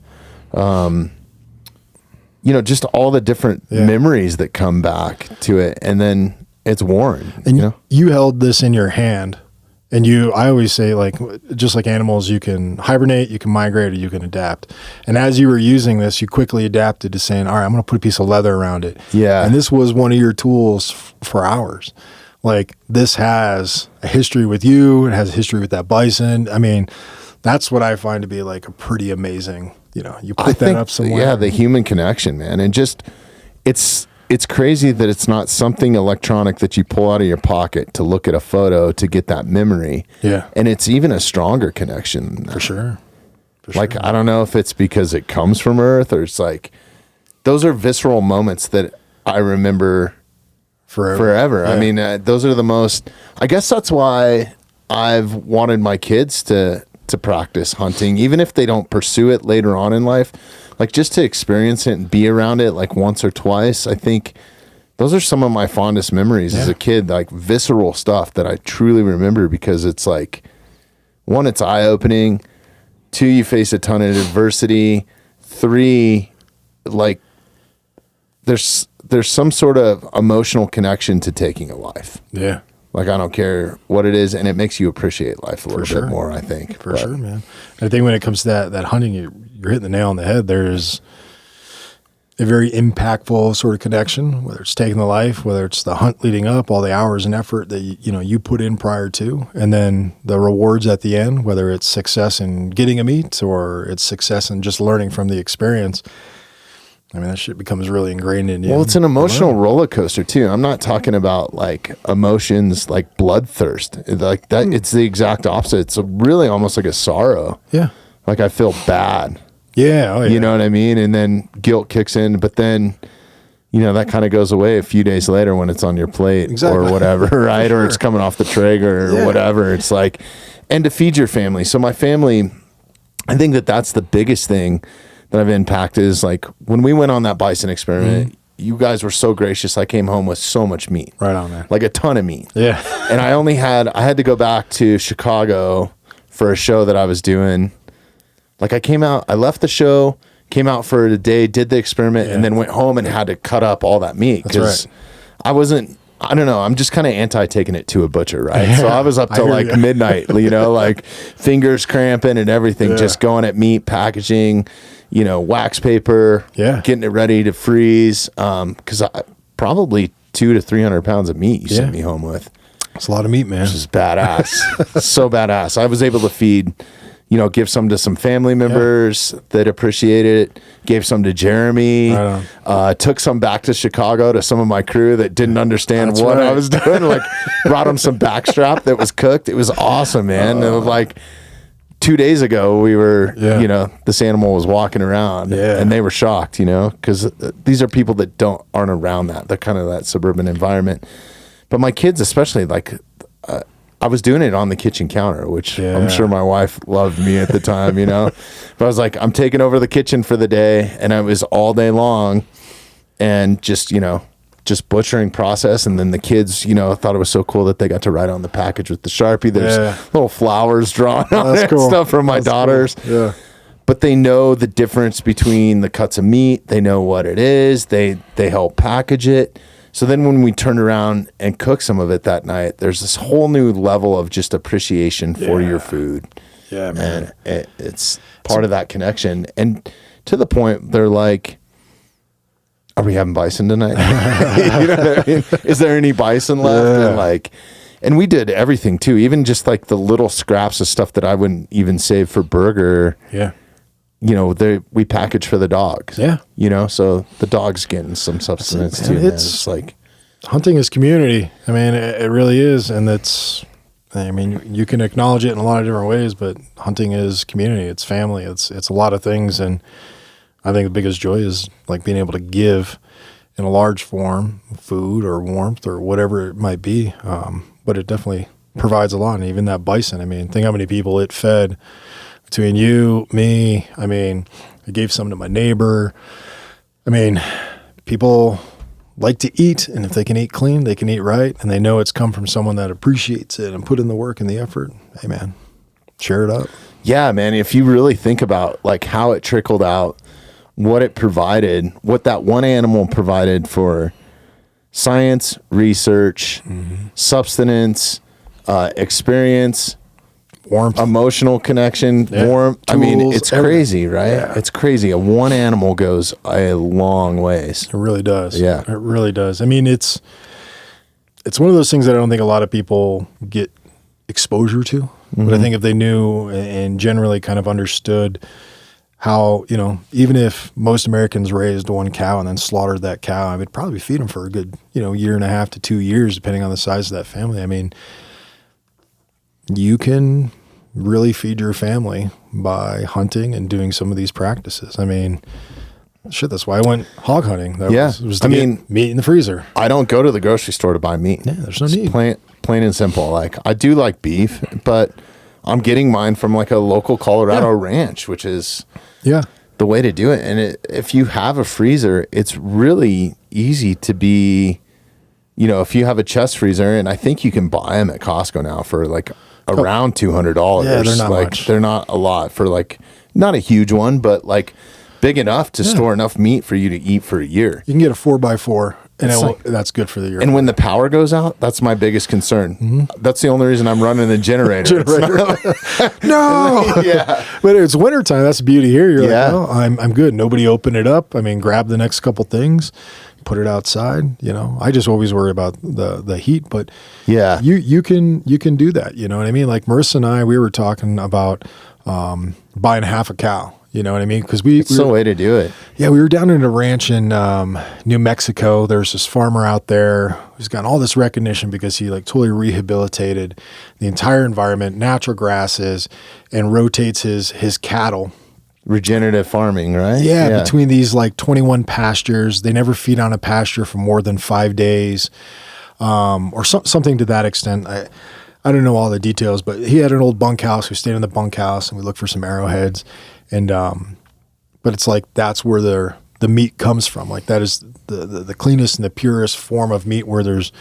just all the different memories that come back to it. And then it's worn. And you held this in your hand. And I always say, like, just like animals, you can hibernate, you can migrate, or you can adapt. And as you were using this, you quickly adapted to saying, all right, I'm going to put a piece of leather around it. Yeah. And this was one of your tools for ours. Like, this has a history with you. It has a history with that bison. I mean, that's what I find to be like a pretty amazing, you put that up somewhere. Yeah, the human connection, man. And just, it's crazy that it's not something electronic that you pull out of your pocket to look at a photo to get that memory. Yeah. And it's even a stronger connection. For sure. Like, I don't know if it's because it comes from Earth or it's like, those are visceral moments that I remember forever. Yeah. I mean, those are the most, I guess that's why I've wanted my kids to practice hunting, even if they don't pursue it later on in life. Like, just to experience it and be around it like once or twice, I think those are some of my fondest memories as a kid, like visceral stuff that I truly remember because it's like, one, it's eye-opening. Two, you face a ton of adversity. Three, like there's some sort of emotional connection to taking a life. Yeah. Like, I don't care what it is, and it makes you appreciate life a little bit more, I think. For sure, man. I think when it comes to that hunting, you're hitting the nail on the head. There's a very impactful sort of connection, whether it's taking the life, whether it's the hunt leading up, all the hours and effort that you put in prior to, and then the rewards at the end, whether it's success in getting a meat or it's success in just learning from the experience. I mean, that shit becomes really ingrained in you. Well, it's an emotional roller coaster too. I'm not talking about like emotions like bloodthirst. Like that, it's the exact opposite. It's really almost like a sorrow. Yeah. Like, I feel bad. Yeah. Oh, yeah. You know what I mean? And then guilt kicks in, but then, that kind of goes away a few days later when it's on your plate or whatever, right? Sure. Or it's coming off the Traeger or whatever. It's like, and to feed your family. So my family, I think that's the biggest thing that I've impacted is like when we went on that bison experiment, you guys were so gracious. I came home with so much meat. Right on, man. Like a ton of meat. Yeah. And I had to go back to Chicago for a show that I was doing. Like, I left the show, came out for the day, did the experiment, and then went home and had to cut up all that meat. That's right. I don't know. I'm just kind of anti taking it to a butcher, right? Yeah, so I was up till like midnight, like fingers cramping and everything, just going at meat, packaging, wax paper, getting it ready to freeze. Cause probably 200 to 300 pounds of meat you sent me home with. It's a lot of meat, man. Which is badass. So badass. I was able to feed, give some to some family members that appreciated it. Gave some to Jeremy. Right, took some back to Chicago to some of my crew that didn't understand what I was doing. Like, brought them some backstrap that was cooked. It was awesome, man. It was like 2 days ago we were, this animal was walking around and they were shocked, because these are people that aren't around that. They're kind of that suburban environment. But my kids especially, like, I was doing it on the kitchen counter, which I'm sure my wife loved me at the time, But I was like, I'm taking over the kitchen for the day, and I was all day long and just butchering process. And then the kids, thought it was so cool that they got to write on the package with the Sharpie. There's little flowers drawn on it, stuff from my daughters. Cool. Yeah. But they know the difference between the cuts of meat. They know what it is. They help package it. So then when we turned around and cooked some of it that night, there's this whole new level of just appreciation for your food. Yeah, man. And it's part of that connection. And to the point, they're like, are we having bison tonight? You know what I mean? Is there any bison left? And we did everything too, even just like the little scraps of stuff that I wouldn't even save for burger. Yeah. we package for the dogs. Yeah. So the dog's getting some substance too. It's like hunting is community. I mean, it really is. And you can acknowledge it in a lot of different ways, but hunting is community. It's family. It's a lot of things. And I think the biggest joy is like being able to give in a large form, food or warmth or whatever it might be. But it definitely provides a lot. And even that bison, I mean, think how many people it fed between you, me. I mean, I gave some to my neighbor. I mean, people like to eat, and if they can eat clean, they can eat right, and they know it's come from someone that appreciates it and put in the work and the effort. Hey, man, share it up. Yeah, man. If you really think about like how it trickled out, what it provided, what that one animal provided for science, research, substance, experience, warmth, emotional connection, warmth. Tools, I mean, it's crazy, right? Yeah. It's crazy. One animal goes a long ways. It really does. Yeah. It really does. I mean, it's one of those things that I don't think a lot of people get exposure to. But I think if they knew and generally kind of understood how, even if most Americans raised one cow and then slaughtered that cow, I would probably feed them for a good, year and a half to 2 years, depending on the size of that family. I mean, you can really feed your family by hunting and doing some of these practices. I mean, shit, that's why I went hog hunting. That was to get meat in the freezer. I don't go to the grocery store to buy meat. Yeah, there's no need. Plain and simple. Like, I do like beef, but I'm getting mine from like a local Colorado ranch, which is the way to do it. And if you have a freezer, it's really easy to be, if you have a chest freezer, and I think you can buy them at Costco now for like around $200. Yeah, they're not much. They're not a lot for like, not a huge one, but like big enough to store enough meat for you to eat for a year. You can get a 4x4. And that's good for the year. And when the power goes out, that's my biggest concern. That's the only reason I'm running the generator. No. Yeah. But it's wintertime. That's the beauty here. You're like, oh, I'm good. Nobody open it up. I mean, grab the next couple things, put it outside. I just always worry about the heat. But you can do that. You know what I mean? Like Marissa and I, we were talking about buying half a cow. You know what I mean? Because it's the way to do it. Yeah, we were down in a ranch in New Mexico. There's this farmer out there who's gotten all this recognition because he like totally rehabilitated the entire environment, natural grasses, and rotates his cattle. Regenerative farming, right? Yeah, between these like 21 pastures. They never feed on a pasture for more than 5 days, or something to that extent. I don't know all the details, but he had an old bunkhouse. We stayed in the bunkhouse and we looked for some arrowheads. And, but it's like, that's where the meat comes from. Like that is the cleanest and the purest form of meat where there's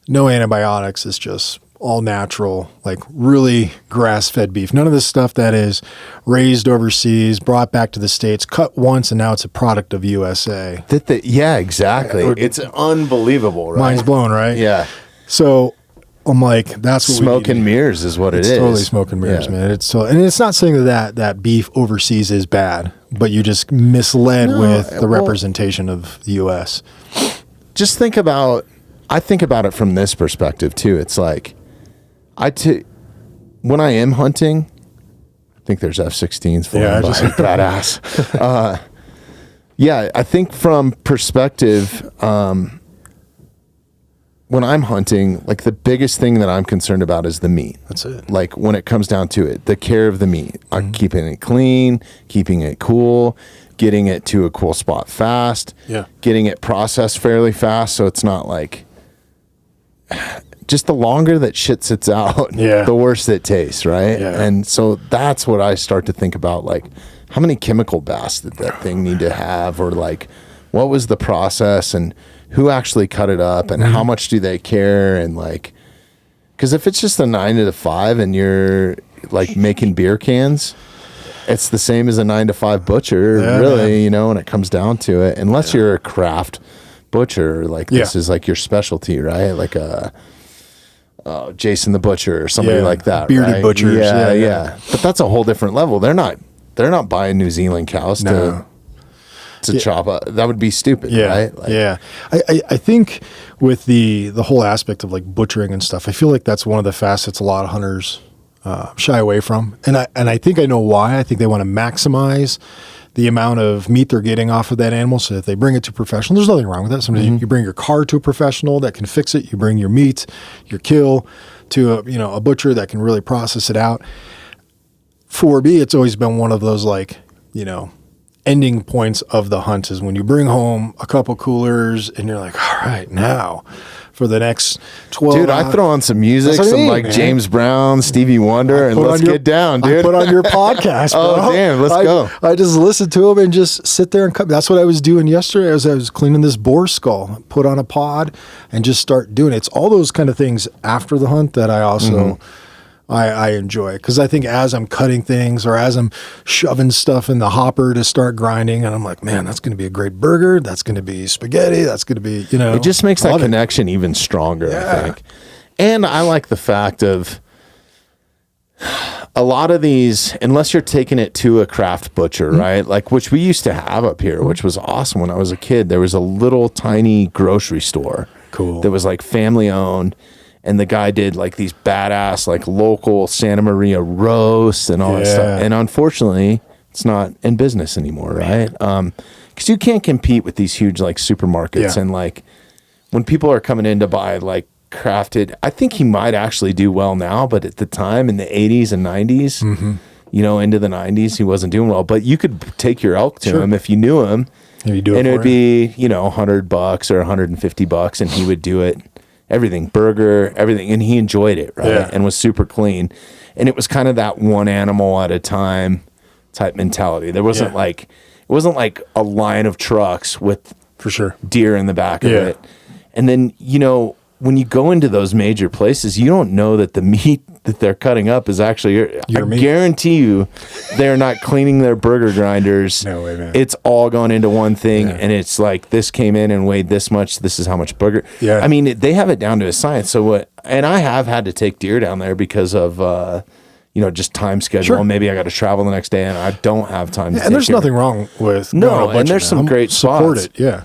no antibiotics. It's just all natural, like really grass-fed beef. None of this stuff that is raised overseas, brought back to the States, cut once, and now it's a product of USA. Yeah, exactly. It's unbelievable, right? Mind's blown, right? Yeah. So I'm like, that's what smoke and mirrors is what it's it is. Totally smoke and mirrors, man. And it's not saying that beef overseas is bad, but you just misled with the representation of the U.S. Just think about it from this perspective too. It's like, when I am hunting, I think there's F-16s flying by, badass. I think from perspective, when I'm hunting, like the biggest thing that I'm concerned about is the meat. That's it. Like when it comes down to it, the care of the meat, keeping it clean, keeping it cool, getting it to a cool spot fast, getting it processed fairly fast. So it's not like, just the longer that shit sits out, the worse it tastes, right? Yeah. And so that's what I start to think about, like how many chemical baths did that thing need to have, or like what was the process and who actually cut it up and how much do they care? And like, because if it's just a 9 to 5 and you're like making beer cans, it's the same as a 9 to 5 butcher, really, when it comes down to it, unless you're a craft butcher, like this is like your specialty, right? Like Jason the Butcher or somebody like that, bearded butchers. Yeah. But that's a whole different level. They're not buying New Zealand cows to chop up. That would be stupid, right? Like, I think with the whole aspect of like butchering and stuff, I feel like that's one of the facets a lot of hunters shy away from. And I think I know why. I think they want to maximize the amount of meat they're getting off of that animal. So if they bring it to a professional, there's nothing wrong with that. Sometimes you bring your car to a professional that can fix it. You bring your meat, your kill to a butcher that can really process it out. For me, it's always been one of those ending points of the hunt is when you bring home a couple coolers and you're like, all right, now for the next 12 Dude, I throw on some music, man. James Brown, Stevie Wonder, and let's get down, dude. I put on your podcast, bro. Oh, damn, let's go. I just listen to them and just sit there and cut. That's what I was doing yesterday. I was cleaning this boar skull, put on a pod, and just start doing it. It's all those kind of things after the hunt that I also... I enjoy it because I think as I'm cutting things or as I'm shoving stuff in the hopper to start grinding, and I'm like, man, that's going to be a great burger. That's going to be spaghetti. That's going to be, It just makes that connection even stronger, I think. And I like the fact of a lot of these, unless you're taking it to a craft butcher, right? Like, which we used to have up here, which was awesome when I was a kid. There was a little tiny grocery store. Cool. That was like family owned. And the guy did like these badass, like local Santa Maria roasts and all that stuff. And unfortunately, it's not in business anymore, right? Because you can't compete with these huge like supermarkets. And like when people are coming in to buy like crafted, I think he might actually do well now. But at the time in the 80s and 90s, into the 90s, he wasn't doing well. But you could take your elk to him if you knew him. And it would be, $100 or $150, and he would do it. Everything, burger, everything. And he enjoyed it, right? Yeah. And was super clean. And it was kind of that one animal at a time type mentality. There wasn't it wasn't like a line of trucks with for sure deer in the back of it. And then, when you go into those major places, you don't know that the meat that they're cutting up is actually your meat. Guarantee you they're not cleaning their burger grinders. No way, man. It's all going into one thing, and it's like, this came in and weighed this much, this is how much burger. Yeah. I mean, they have it down to a science. So and I have had to take deer down there because of just time schedule. Sure. Maybe I got to travel the next day and I don't have time to take and there's deer. nothing wrong with and there's some great support spots. it. Yeah.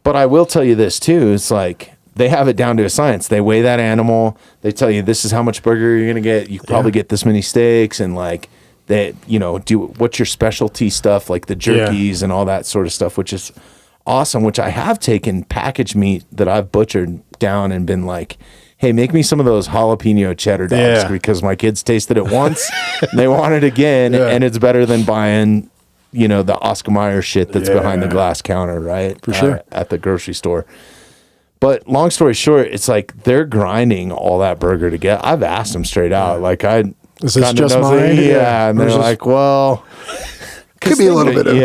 But I will tell you this too, it's like they have it down to a science. They weigh that animal. They tell you this is how much burger you're going to get. You probably get this many steaks, and like they, do what's your specialty stuff, like the jerkies and all that sort of stuff, which is awesome, which I have taken packaged meat that I've butchered down and been like, hey, make me some of those jalapeno cheddar dogs because my kids tasted it once and they want it again, and it's better than buying, the Oscar Mayer shit that's behind the glass counter, right? For sure. At the grocery store. But long story short, it's like they're grinding all that burger to get. I've asked them straight out, like, is this just mine? And they're like, well, could be a little bit of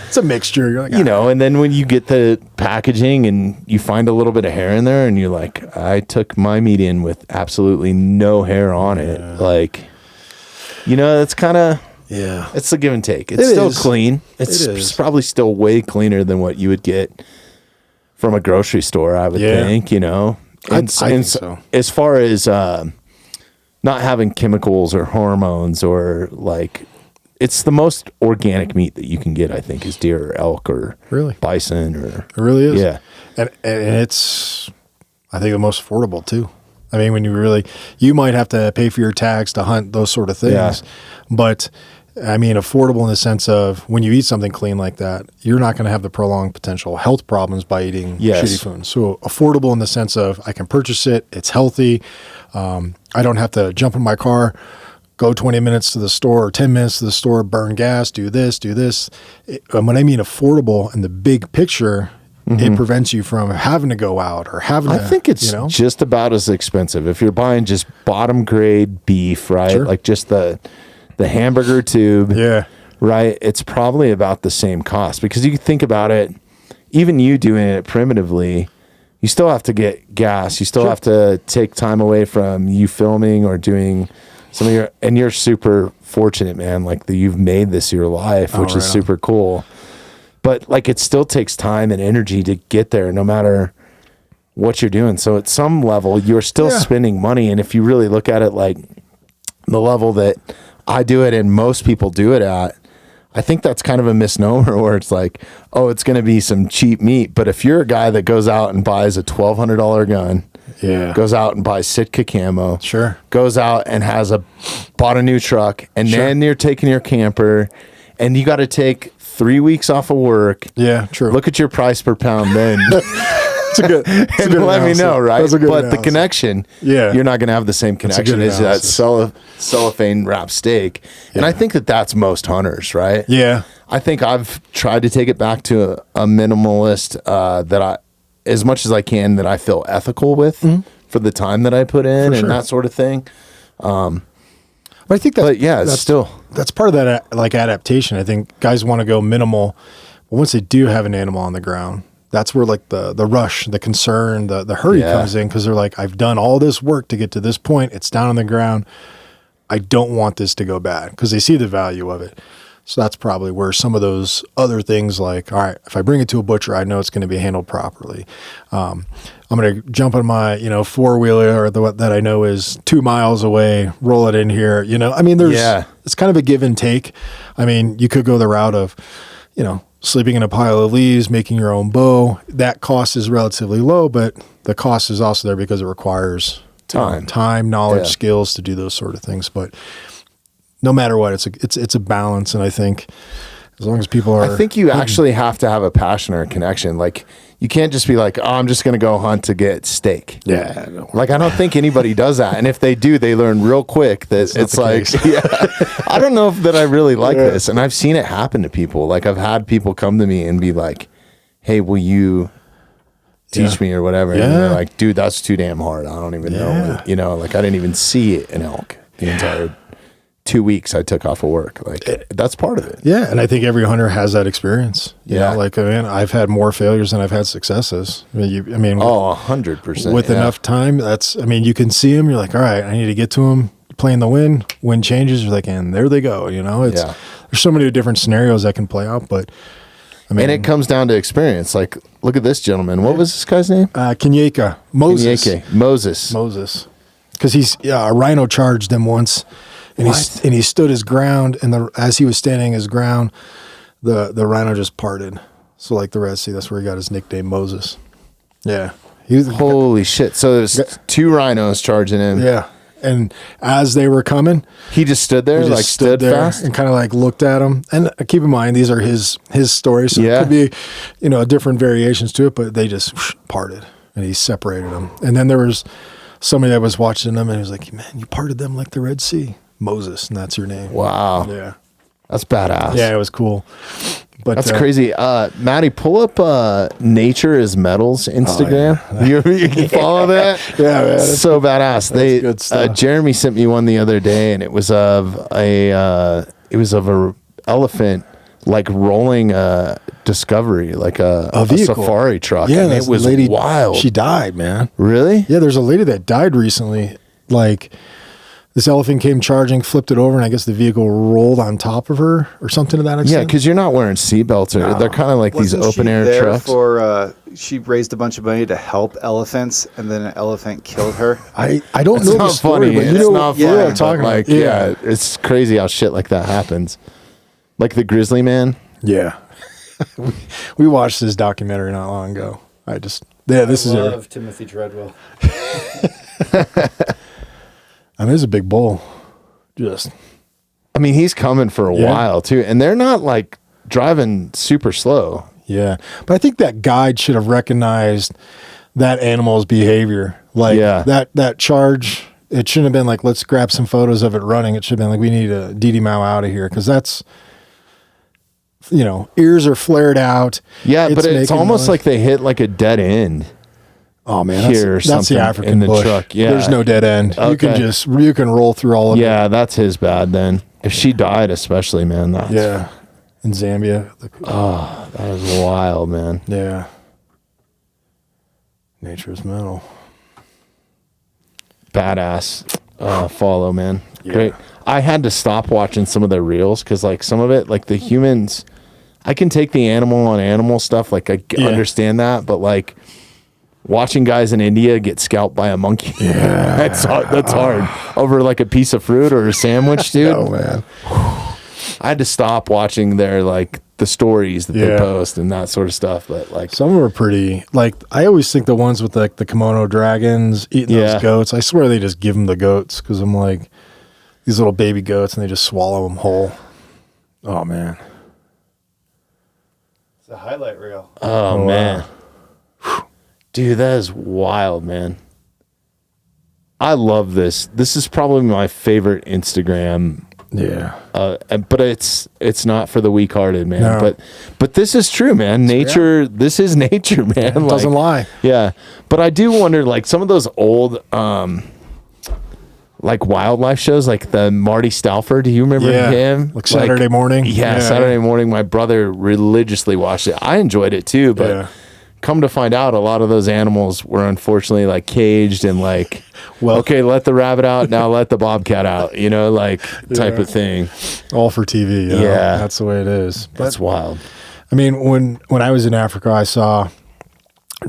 it's a mixture. You're like, and then when you get the packaging and you find a little bit of hair in there, and you're like, I took my meat in with absolutely no hair on it. Like, it's kind of it's a give and take. It's still clean. It's probably still way cleaner than what you would get from a grocery store, I would think, I think so. As far as not having chemicals or hormones or like, it's the most organic meat that you can get, I think, is deer or elk or bison or. It really is. Yeah. And it's, I think, the most affordable too. I mean, when you might have to pay for your tax to hunt those sort of things, but I mean, affordable in the sense of when you eat something clean like that, you're not going to have the prolonged potential health problems by eating shitty food. So affordable in the sense of I can purchase it, it's healthy. I don't have to jump in my car, go 20 minutes to the store or 10 minutes to the store, burn gas, do this. When I mean affordable in the big picture, it prevents you from having to go out or having to. I think it's just about as expensive. If you're buying just bottom grade beef, right? Sure. Like just the hamburger tube, right? It's probably about the same cost because you think about it, even you doing it primitively, you still have to get gas. You still have to take time away from you filming or doing some of and you're super fortunate, man. Like you've made this your life, which is super cool. But like it still takes time and energy to get there no matter what you're doing. So at some level, you're still spending money. And if you really look at it like the level that I do it and most people do it at, I think that's kind of a misnomer where it's like, oh, it's going to be some cheap meat. But if you're a guy that goes out and buys a $1,200 gun Yeah. Goes out and buys Sitka camo. Sure. Goes out and bought a new truck. And then you're taking your camper and you got to take 3 weeks off of work. Yeah, true. Look at your price per pound then. It's a good, and let me know, right? But analysis. the connection, yeah, you're not going to have the same connection as that cellophane wrapped steak. Yeah. And I think that's most hunters, right? Yeah. I think I've tried to take it back to a minimalist as much as I can, that I feel ethical with for the time that I put in and that sort of thing. But I think that's part of that like adaptation. I think guys want to go minimal, but once they do have an animal on the ground, that's where like the rush, the concern, the hurry comes in, because they're like, I've done all this work to get to this point. It's down on the ground. I don't want this to go bad, because they see the value of it. So that's probably where some of those other things like, all right, if I bring it to a butcher, I know it's going to be handled properly. I'm going to jump on my, four-wheeler that I know is 2 miles away, roll it in here. I mean, it's kind of a give and take. I mean, you could go the route of, sleeping in a pile of leaves, making your own bow. That cost is relatively low, but the cost is also there because it requires time, knowledge, skills to do those sort of things. But no matter what, it's a balance, and I think as long as people are, I think you actually have to have a passion or a connection. Like, you can't just be like, oh, I'm just going to go hunt to get steak. Yeah. Like, I don't think anybody does that. And if they do, they learn real quick that it's like, I don't know that I really like this. And I've seen it happen to people. Like, I've had people come to me and be like, hey, will you teach me or whatever? Yeah. And they're like, dude, that's too damn hard. I don't even know. Like, I didn't even see an elk the entire 2 weeks I took off of work. Like, that's part of it. Yeah. And I think every hunter has that experience. Like, I've had more failures than I've had successes. 100%. With enough time, you can see them. You're like, all right, I need to get to them. Playing the wind. Wind changes. You're like, and there they go. There's so many different scenarios that can play out, but and it comes down to experience. Like, look at this gentleman. What was this guy's name? Kiny. Moses. Because a rhino charged him once. And he stood his ground, and as he was standing his ground, the rhino just parted. So like the Red Sea, that's where he got his nickname, Moses. Yeah. Holy shit. So there's 2 rhinos charging him. Yeah. And as they were coming, he just stood there, stood there fast and kind of like looked at them. And keep in mind, these are his stories. So it could be, different variations to it, but they just parted, and he separated them. And then there was somebody that was watching them, and he was like, man, you parted them like the Red Sea. Moses, and that's your name. Wow. Yeah. That's badass. Yeah, it was cool. But that's crazy. Maddie, pull up Nature is Metal's Instagram. Oh, yeah. you can follow that? Yeah, man. It's so badass. Good stuff. Jeremy sent me one the other day, and it was of a elephant like rolling a Discovery, like a safari truck. Yeah, and it was wild. She died, man. Really? Yeah, there's a lady that died recently. Like, this elephant came charging, flipped it over, and I guess the vehicle rolled on top of her or something to that extent. Yeah, because you're not wearing seatbelts. They're kind of like these open-air trucks. She raised a bunch of money to help elephants, and then an elephant killed her. I don't know the story, but it's not funny. I'm talking about. Yeah, it's crazy how shit like that happens. Like the Grizzly Man. Yeah. We watched this documentary not long ago. I love Timothy Treadwell. I mean, it's a big bull. He's coming for a while too, and they're not like driving super slow. Yeah, but I think that guide should have recognized that animal's behavior. Like that charge, it shouldn't have been like, let's grab some photos of it running. It should have been like, we need to DD Mao out of here, because that's, ears are flared out. Yeah, but it's almost like they hit like a dead end. Oh man, that's the African in the bush. truck. Yeah, there's no dead end. Okay. You can roll through all of it. Yeah, that's his bad then. If she died, especially, man. That's, in Zambia. That is wild, man. Yeah. Nature is Metal. Badass. Follow, man. Yeah. Great. I had to stop watching some of their reels because, like, some of it, like the humans, I can take the animal on animal stuff. Like, I understand that, but like, watching guys in India get scalped by a monkey, that's hard. Over like a piece of fruit or a sandwich, dude. Oh man, I had to stop watching their like the stories that they post and that sort of stuff. But like some of them are pretty, like I always think the ones with like the kimono dragons eating those goats, I swear they just give them the goats, because I'm like, these little baby goats, and they just swallow them whole. Oh man, it's a highlight reel. Oh man, dude, that is wild, man. I love this. This is probably my favorite Instagram. Yeah. But it's not for the weak-hearted, man. No. But this is true, man. Nature, this is nature, man. It doesn't lie. Yeah. But I do wonder, like some of those old like wildlife shows, like the Marty Stauffer. Do you remember him? Like Saturday morning. Yeah, Saturday morning. My brother religiously watched it. I enjoyed it too, but come to find out, a lot of those animals were unfortunately like caged and like, okay, let the rabbit out, now let the bobcat out, you know, like type of thing. All for TV. You know? Yeah. That's the way it is. That's wild. I mean, when I was in Africa, I saw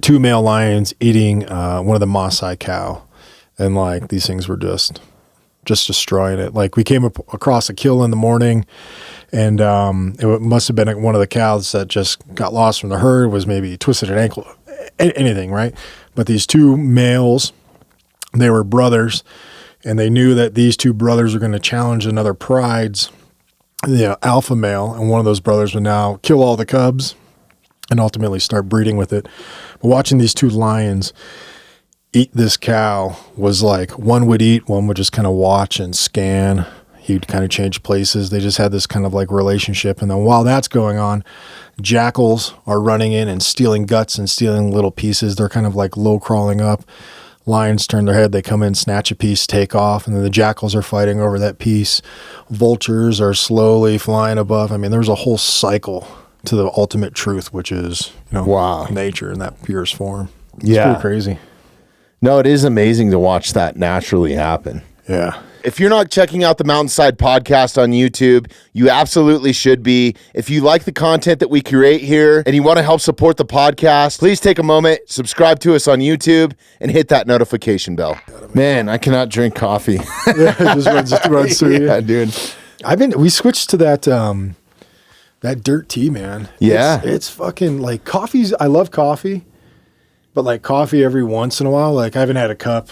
2 male lions eating one of the Masai cow, and like these things were just destroying it. Like we came across a kill in the morning, and it must have been one of the cows that just got lost from the herd, was maybe twisted an ankle, anything, right? But these 2 males, they were brothers, and they knew that these 2 brothers were going to challenge another pride's alpha male, and one of those brothers would now kill all the cubs and ultimately start breeding with it. But watching these 2 lions eat this cow was like, one would eat, one would just kind of watch and scan. He'd kind of change places. They just had this kind of like relationship. And then while that's going on, jackals are running in and stealing guts and stealing little pieces. They're kind of like low crawling up. Lions turn their head, they come in, snatch a piece, take off, and then the jackals are fighting over that piece. Vultures are slowly flying above. I mean, there's a whole cycle to the ultimate truth, which is, nature in that purest form. It's pretty crazy. No, it is amazing to watch that naturally happen. Yeah. If you're not checking out the Mountainside Podcast on YouTube, you absolutely should be. If you like the content that we create here and you want to help support the podcast, please take a moment, subscribe to us on YouTube, and hit that notification bell. Man, I cannot drink coffee. It just runs through you. Yeah, dude. We switched to that dirt tea, man. Yeah. It's fucking like I love coffee, but like coffee every once in a while, like I haven't had a cup,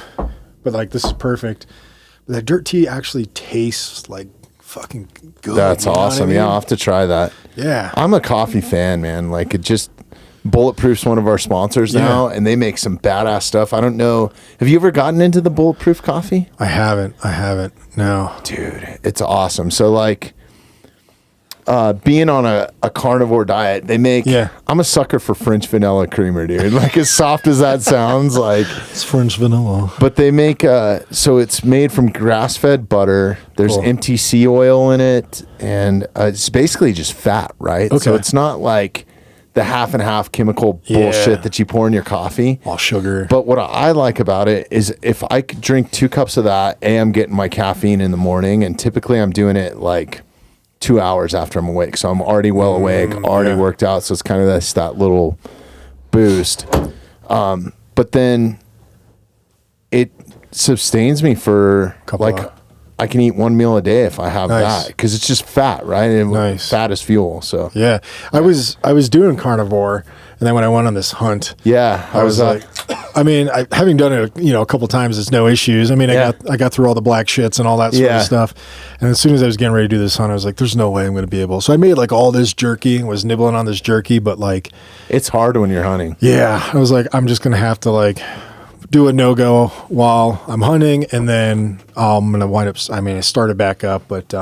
but like this is perfect. But that dirt tea actually tastes like fucking good. That's awesome. I mean? Yeah, I'll have to try that. Yeah. I'm a coffee fan, man. Like Bulletproof's one of our sponsors now, and they make some badass stuff. I don't know. Have you ever gotten into the Bulletproof coffee? I haven't. No. Dude, it's awesome. So like being on a carnivore diet, they make, I'm a sucker for French vanilla creamer, dude. Like as soft as that sounds, like it's French vanilla. But they make, so it's made from grass-fed butter. There's MTC oil in it, and it's basically just fat, right? Okay. So it's not like the half and half chemical bullshit that you pour in your coffee. All sugar. But what I like about it is if I could drink 2 cups of that, I'm getting my caffeine in the morning, and typically I'm doing it like 2 hours after I'm awake. So I'm already well awake, already worked out. So it's kind of that little boost. But then it sustains me for I can eat 1 meal a day if I have that, because it's just fat, right? And fat is fuel. So yeah, I was doing carnivore, and then when I went on this hunt, I was like, I mean, having done it, a couple times, it's no issues. I mean, I got through all the black shits and all that sort of stuff. And as soon as I was getting ready to do this hunt, I was like, there's no way I'm going to be able. So I made like all this jerky and was nibbling on this jerky, but like, it's hard when you're hunting. Yeah, I was like, I'm just going to have to like do a no-go while I'm hunting, and then I'm going to wind up, I started back up, but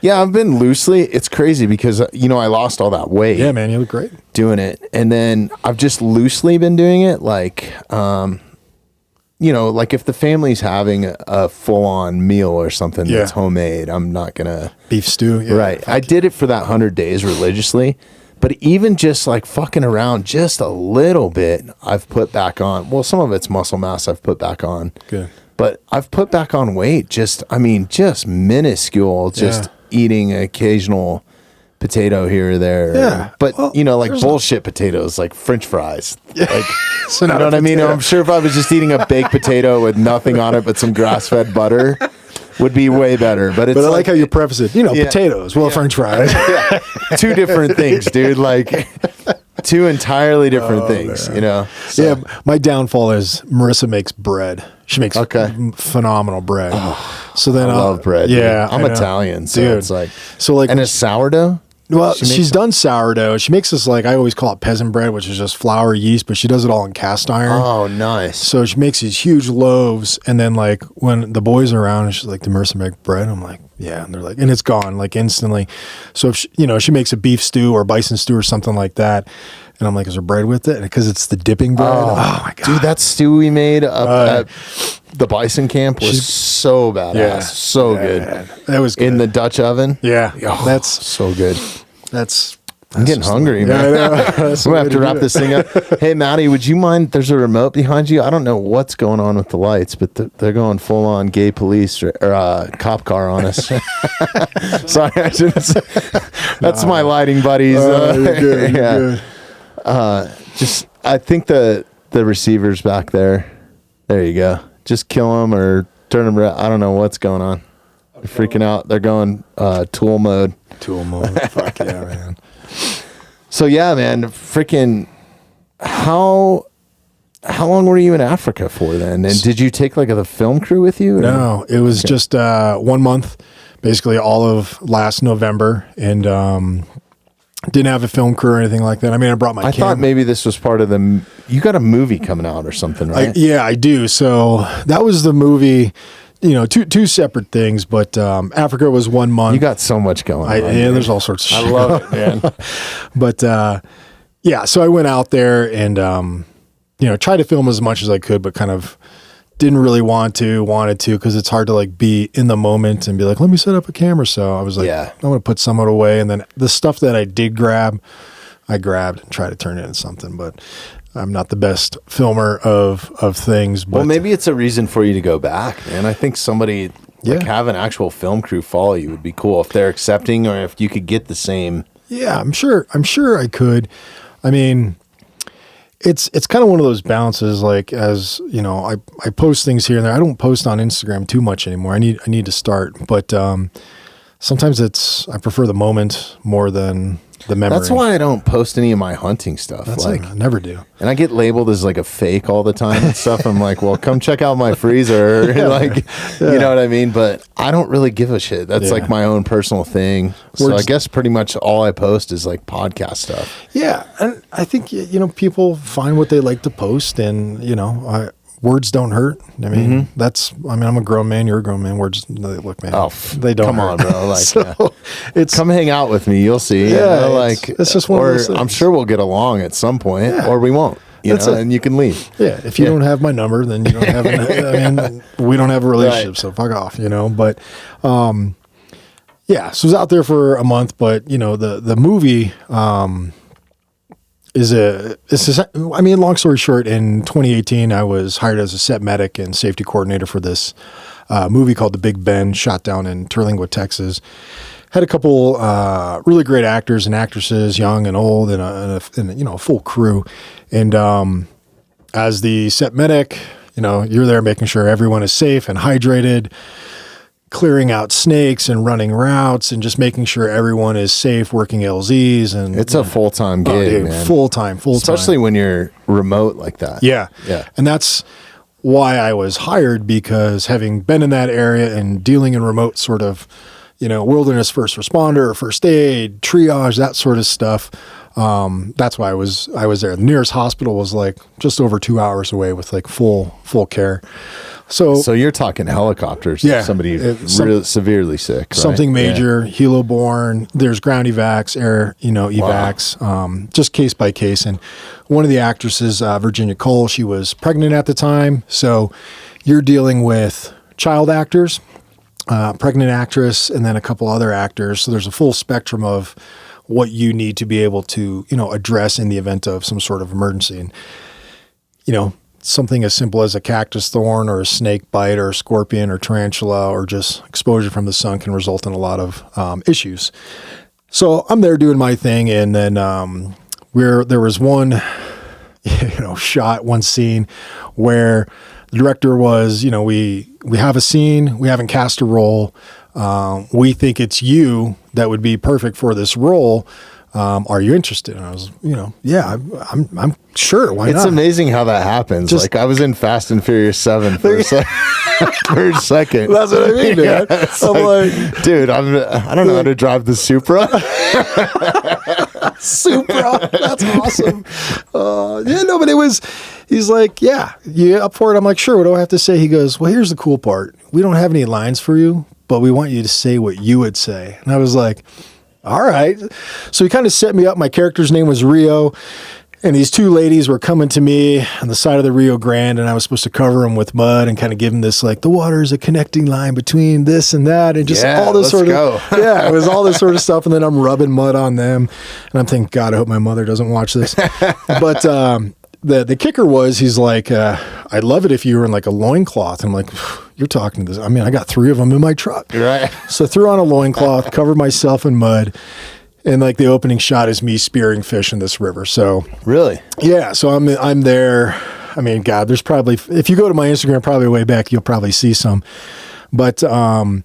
yeah, I've been loosely. It's crazy because, I lost all that weight. Yeah, man, you look great doing it. And then I've just loosely been doing it. Like, like if the family's having a full-on meal or something that's homemade, I'm not going to. Beef stew. Yeah, right. I did it for that 100 days religiously. But even just like fucking around just a little bit, I've put back on. Well, some of it's muscle mass I've put back on. Good. But I've put back on weight. Just minuscule. Just eating an occasional potato here or there. Yeah. But, like bullshit potatoes, like French fries. Yeah. Like, so you know what I mean? I'm sure if I was just eating a baked potato with nothing on it but some grass-fed butter, would be way better. But it's I like how you preface it. Potatoes, French fries. Two different things, dude. Like two entirely different things, man. So. Yeah, my downfall is Marissa makes bread. She makes phenomenal bread. Oh, so then I love bread. Yeah, dude. I'm Italian, so dude. it's like and a sourdough. Well, she's done sourdough. She makes this, I always call it peasant bread, which is just flour, yeast, but she does it all in cast iron. Oh, nice. So she makes these huge loaves, and then when the boys are around, she's like, "Did Marissa make bread?" I'm like, "Yeah," and they're like, and it's gone instantly. So if she makes a beef stew or bison stew or something like that, and I'm like, "Is there bread with it?" Because it's the dipping bread. Oh my god, dude, that stew we made up at the bison camp was so badass, so good. Man. That was good. In the Dutch oven. Yeah, that's so good. I'm getting hungry, man. Yeah, I'm going to have to wrap this thing up. Hey, Maddie, would you mind? There's a remote behind you. I don't know what's going on with the lights, but they're going full on gay police or cop car on us. Sorry, I shouldn't say. That's my lighting buddies. You're good, you're good. I think the receiver's back there. There you go. Just kill them or turn them around. I don't know what's going on. They're freaking out. They're going tool mode. Tool mode. Fuck yeah, man. So yeah, man, freaking how long were you in Africa for then? And did you take the film crew with you? Or? No, it was just 1 month, basically all of last November, and didn't have a film crew or anything like that. I mean, I brought my camera. I thought maybe this was part of you got a movie coming out or something, right? I do. So that was the movie. Two separate things, but Africa was 1 month. You got so much going on. There's all sorts of shit. I love it, man. But so I went out there and tried to film as much as I could, but kind of didn't really wanted to because it's hard to be in the moment and be like, let me set up a camera. So I was like, I'm going to put some of it away, and then the stuff that I did grab, I grabbed and tried to turn it into something, but I'm not the best filmer of things. But well, maybe it's a reason for you to go back, man. I think somebody have an actual film crew follow you would be cool if they're accepting, or if you could get the same. Yeah, I'm sure I could. I mean, it's kind of one of those balances. As I post things here and there. I don't post on Instagram too much anymore. I need to start, but sometimes I prefer the moment more than the memory. That's why I don't post any of my hunting stuff. I never do. And I get labeled as a fake all the time and stuff. I'm like, well, come check out my freezer. You know what I mean? But I don't really give a shit. That's my own personal thing. So I guess pretty much all I post is podcast stuff. Yeah. And I think, people find what they like to post, and, words don't hurt. I mean, I'm a grown man. You're a grown man. Words, look, man. Oh, they don't. Come hurt. on, bro. Come hang out with me. You'll see. Yeah, it's just one of those things. I'm sure we'll get along at some point, or we won't. And you can leave. Yeah, if you don't have my number, then you don't have. We don't have a relationship, so fuck off. But, so I was out there for a month. But the movie. Long story short, in 2018, I was hired as a set medic and safety coordinator for this movie called The Big Ben, shot down in Terlingua, Texas. Had a couple really great actors and actresses, young and old, and a full crew. And as the set medic, you're there making sure everyone is safe and hydrated, clearing out snakes and running routes and just making sure everyone is safe, working LZs. And it's a full-time gig, man. Full-time. Especially when you're remote like that. Yeah. And that's why I was hired, because having been in that area and dealing in remote sort of, wilderness first responder, first aid, triage, that sort of stuff. That's why I was there. The nearest hospital was just over 2 hours away with full care. So you're talking helicopters. Yeah, somebody really severely sick. Something major, helo-borne. There's ground evacs, air, evacs, just case by case. And one of the actresses, Virginia Cole, she was pregnant at the time. So you're dealing with child actors, pregnant actress, and then a couple other actors. So there's a full spectrum of what you need to be able to, address in the event of some sort of emergency. And, something as simple as a cactus thorn or a snake bite or a scorpion or tarantula or just exposure from the sun can result in a lot of issues. So I'm there doing my thing, and then there was one shot, one scene where the director was, we have a scene, we haven't cast a role. We think it's you that would be perfect for this role. Are you interested? And I was, yeah, I'm sure. Why not? It's amazing how that happens. Like I was in Fast and Furious 7 for a second. That's what I mean, man. Yeah, I'm like, dude, I don't know how to drive the Supra. Supra. That's awesome. But he's like, yeah, you up for it? I'm like, sure. What do I have to say? He goes, well, here's the cool part. We don't have any lines for you, but we want you to say what you would say. And I was like, all right. So he kind of set me up. My character's name was Rio. And these two ladies were coming to me on the side of the Rio Grande, and I was supposed to cover them with mud and kind of give them this, like, the water is a connecting line between this and that, and just all this sort of, it was all this sort of stuff. And then I'm rubbing mud on them, and I'm thinking, God, I hope my mother doesn't watch this. But the kicker was, he's like, I'd love it if you were in like a loincloth. I'm like, you're talking to this. I mean, I got 3 of them in my truck. Right. So I threw on a loincloth, covered myself in mud. And like the opening shot is me spearing fish in this river. So really, yeah. So I'm there. I mean, God, there's probably, if you go to my Instagram, probably way back, you'll probably see some. But the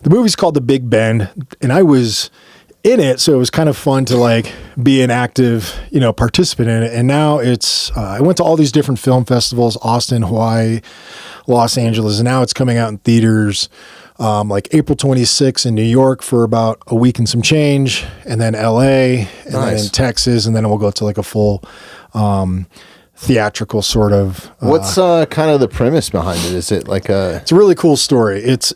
movie's called The Big Bend, and I was in it, so it was kind of fun to like be an active, participant in it. And now it's I went to all these different film festivals: Austin, Hawaii, Los Angeles, and now it's coming out in theaters. Like April 26th in New York for about a week and some change, and then LA, and then in Texas, and then we'll go to like a full theatrical sort of. What's kind of the premise behind it? Is it like a? It's a really cool story. It's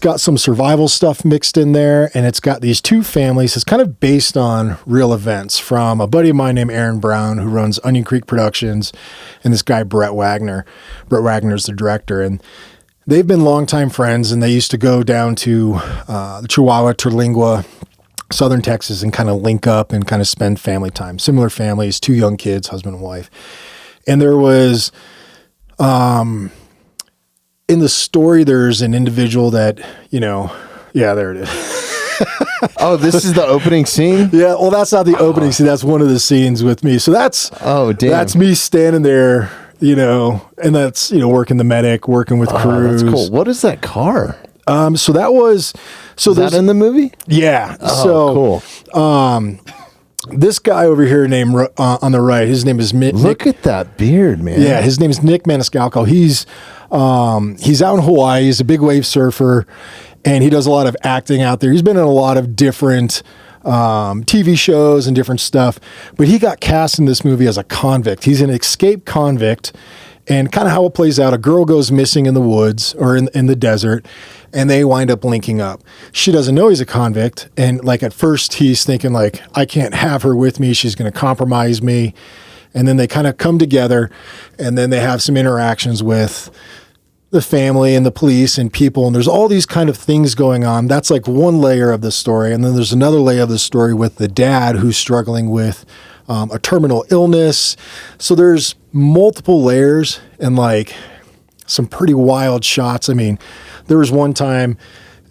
got some survival stuff mixed in there, and it's got these 2 families. It's kind of based on real events from a buddy of mine named Aaron Brown, who runs Onion Creek Productions, and this guy Brett Wagner. Brett Wagner's the director, and they've been longtime friends, and they used to go down to the Chihuahua, Terlingua, southern Texas, and kind of link up and kind of spend family time. Similar families, 2 young kids, husband and wife. And there was, in the story, there's an individual that, there it is. Oh, this is the opening scene? Yeah, well, that's not the opening scene. That's one of the scenes with me. So that's me standing there. And that's, working the medic, working with crews. That's cool. What is that car? So that was, is that in the movie? Yeah. Oh, cool. This guy over here named, on the right, his name is Nick. Look at that beard, man. Yeah. His name is Nick Maniscalco. He's out in Hawaii. He's a big wave surfer, and he does a lot of acting out there. He's been in a lot of different TV shows and different stuff, but he got cast in this movie as a convict. He's an escaped convict, and kind of how it plays out, a girl goes missing in the woods or in the desert, and they wind up linking up. She doesn't know he's a convict, and like at first he's thinking like, I can't have her with me, she's going to compromise me. And then they kind of come together, and then they have some interactions with the family and the police and people, and there's all these kind of things going on. That's like one layer of the story. And then there's another layer of the story with the dad who's struggling with a terminal illness. So there's multiple layers and like some pretty wild shots. I mean, there was one time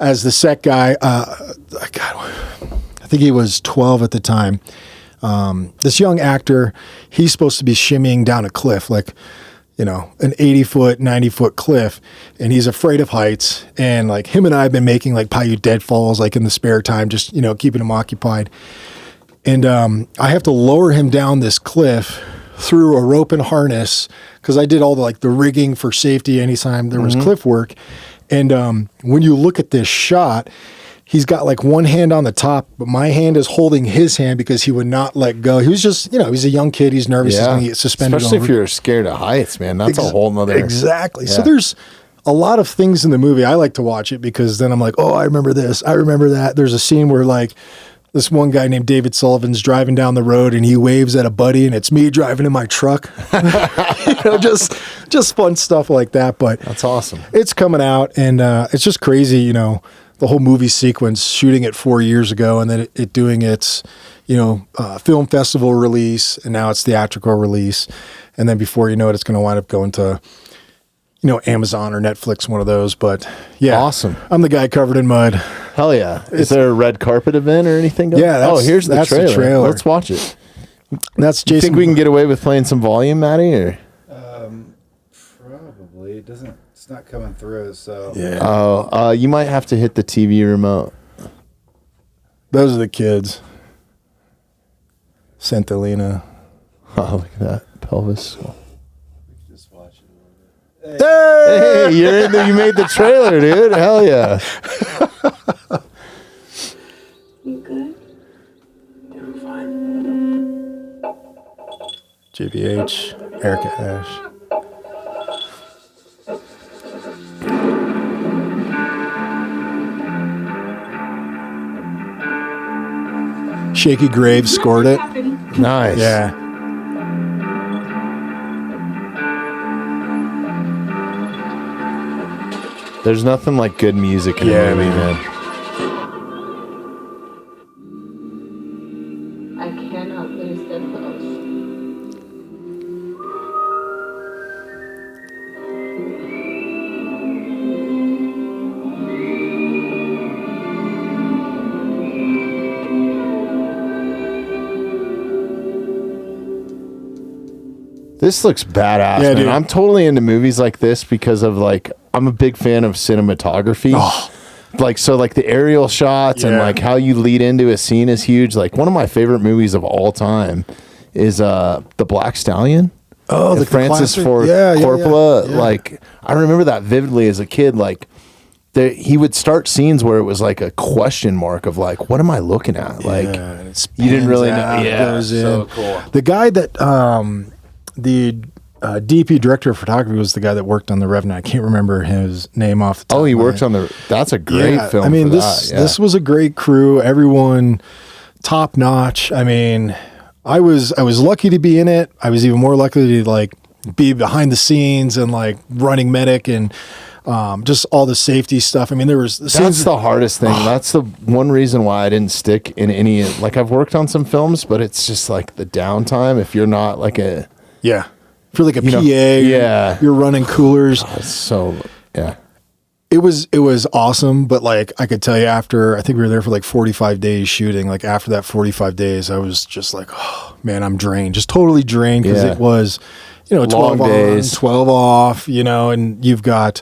as the set guy, I think he was 12 at the time. This young actor, he's supposed to be shimmying down a cliff, like, an 80-foot, 90-foot cliff, and he's afraid of heights. And like him and I have been making like Paiute deadfalls, like in the spare time, just, keeping him occupied. And I have to lower him down this cliff through a rope and harness, because I did all the rigging for safety anytime there was cliff work. And when you look at this shot, he's got like one hand on the top, but my hand is holding his hand because he would not let go. He was just, he's a young kid. He's nervous. He's going to get suspended. Especially if you're scared of heights, man. That's a whole nother. Exactly. Yeah. So there's a lot of things in the movie. I like to watch it because then I'm like, oh, I remember this. I remember that. There's a scene where like this one guy named David Sullivan's driving down the road and he waves at a buddy, and it's me driving in my truck. Just fun stuff like that. But that's awesome. It's coming out, and it's just crazy, the whole movie sequence, shooting it 4 years ago, and then it doing its, film festival release, and now it's theatrical release. And then before you know it, it's going to wind up going to, Amazon or Netflix, one of those. But yeah, awesome. I'm the guy covered in mud. Hell yeah. Is there a red carpet event or anything going on? Yeah. Here's the trailer. The trailer. Let's watch it. That's Jason. Think we can get away with playing some volume, Maddie? Or? Probably. it doesn't. It's not coming through. So Yeah. Oh, you might have to hit the TV remote. Those are the kids. Centelina. Oh, look at that pelvis. just watch it a little bit. Hey, you're in the, you made the trailer, dude. Hell yeah. You good? Yeah, I'm fine. JBH, Erica Ash. Shaky Graves scored it. Nice. Yeah. There's nothing like good music in a movie, man. I cannot lose the clothes. This looks badass, Yeah, man. dude. I'm totally into movies like this because of like I'm a big fan of cinematography. Oh. Like so like the aerial shots and Yeah. like how you lead into a scene is huge. Like one of my favorite movies of all time is The Black Stallion. Oh, the Francis classic. Ford Yeah, yeah, Coppola. yeah. Like I remember that vividly as a kid. Like he would start scenes where it was like a question mark of like, what am I looking at? Like and it you didn't really know. spins out, Yeah, goes so in. cool. The guy that the DP director of photography was the guy that worked on The Revenant. I can't remember his name off the top. Oh, he of my works head. on the. That's a great film. I mean, for this that, yeah. this was a great crew. Everyone top notch. I mean, I was lucky to be in it. I was even more lucky to like be behind the scenes and like running medic and just all the safety stuff. I mean, there was That's the hardest thing. That's the one reason why I didn't stick in any. Like I've worked on some films, but it's just like the downtime. If you're not like a, yeah. If you're like a PA, know, yeah. you're running coolers. so yeah. It was awesome, but like I could tell you after, I think we were there for like 45 days shooting. Like after that 45 days, I was just like, oh man, I'm drained, just totally drained because Yeah. it was, 12 Long days. on, 12 off, and you've got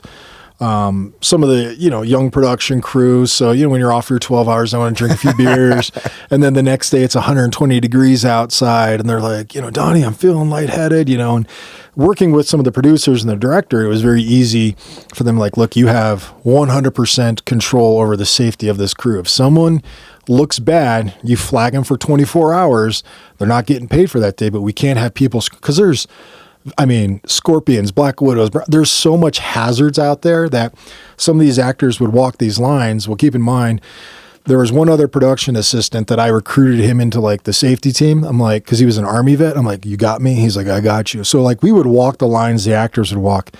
some of the, young production crews. So, when you're off for your 12 hours, I want to drink a few beers. And then the next day it's 120 degrees outside. And they're like, Donny, I'm feeling lightheaded, and working with some of the producers and the director, it was very easy for them. Like, look, you have 100% control over the safety of this crew. If someone looks bad, you flag them for 24 hours. They're not getting paid for that day, but we can't have people, because there's, scorpions, black widows, there's so much hazards out there that some of these actors would walk these lines. Well, keep in mind, there was one other production assistant that I recruited him into like the safety team. I'm like, because he was an Army vet. I'm like, you got me? He's like, I got you. So like we would walk the lines the actors would walk,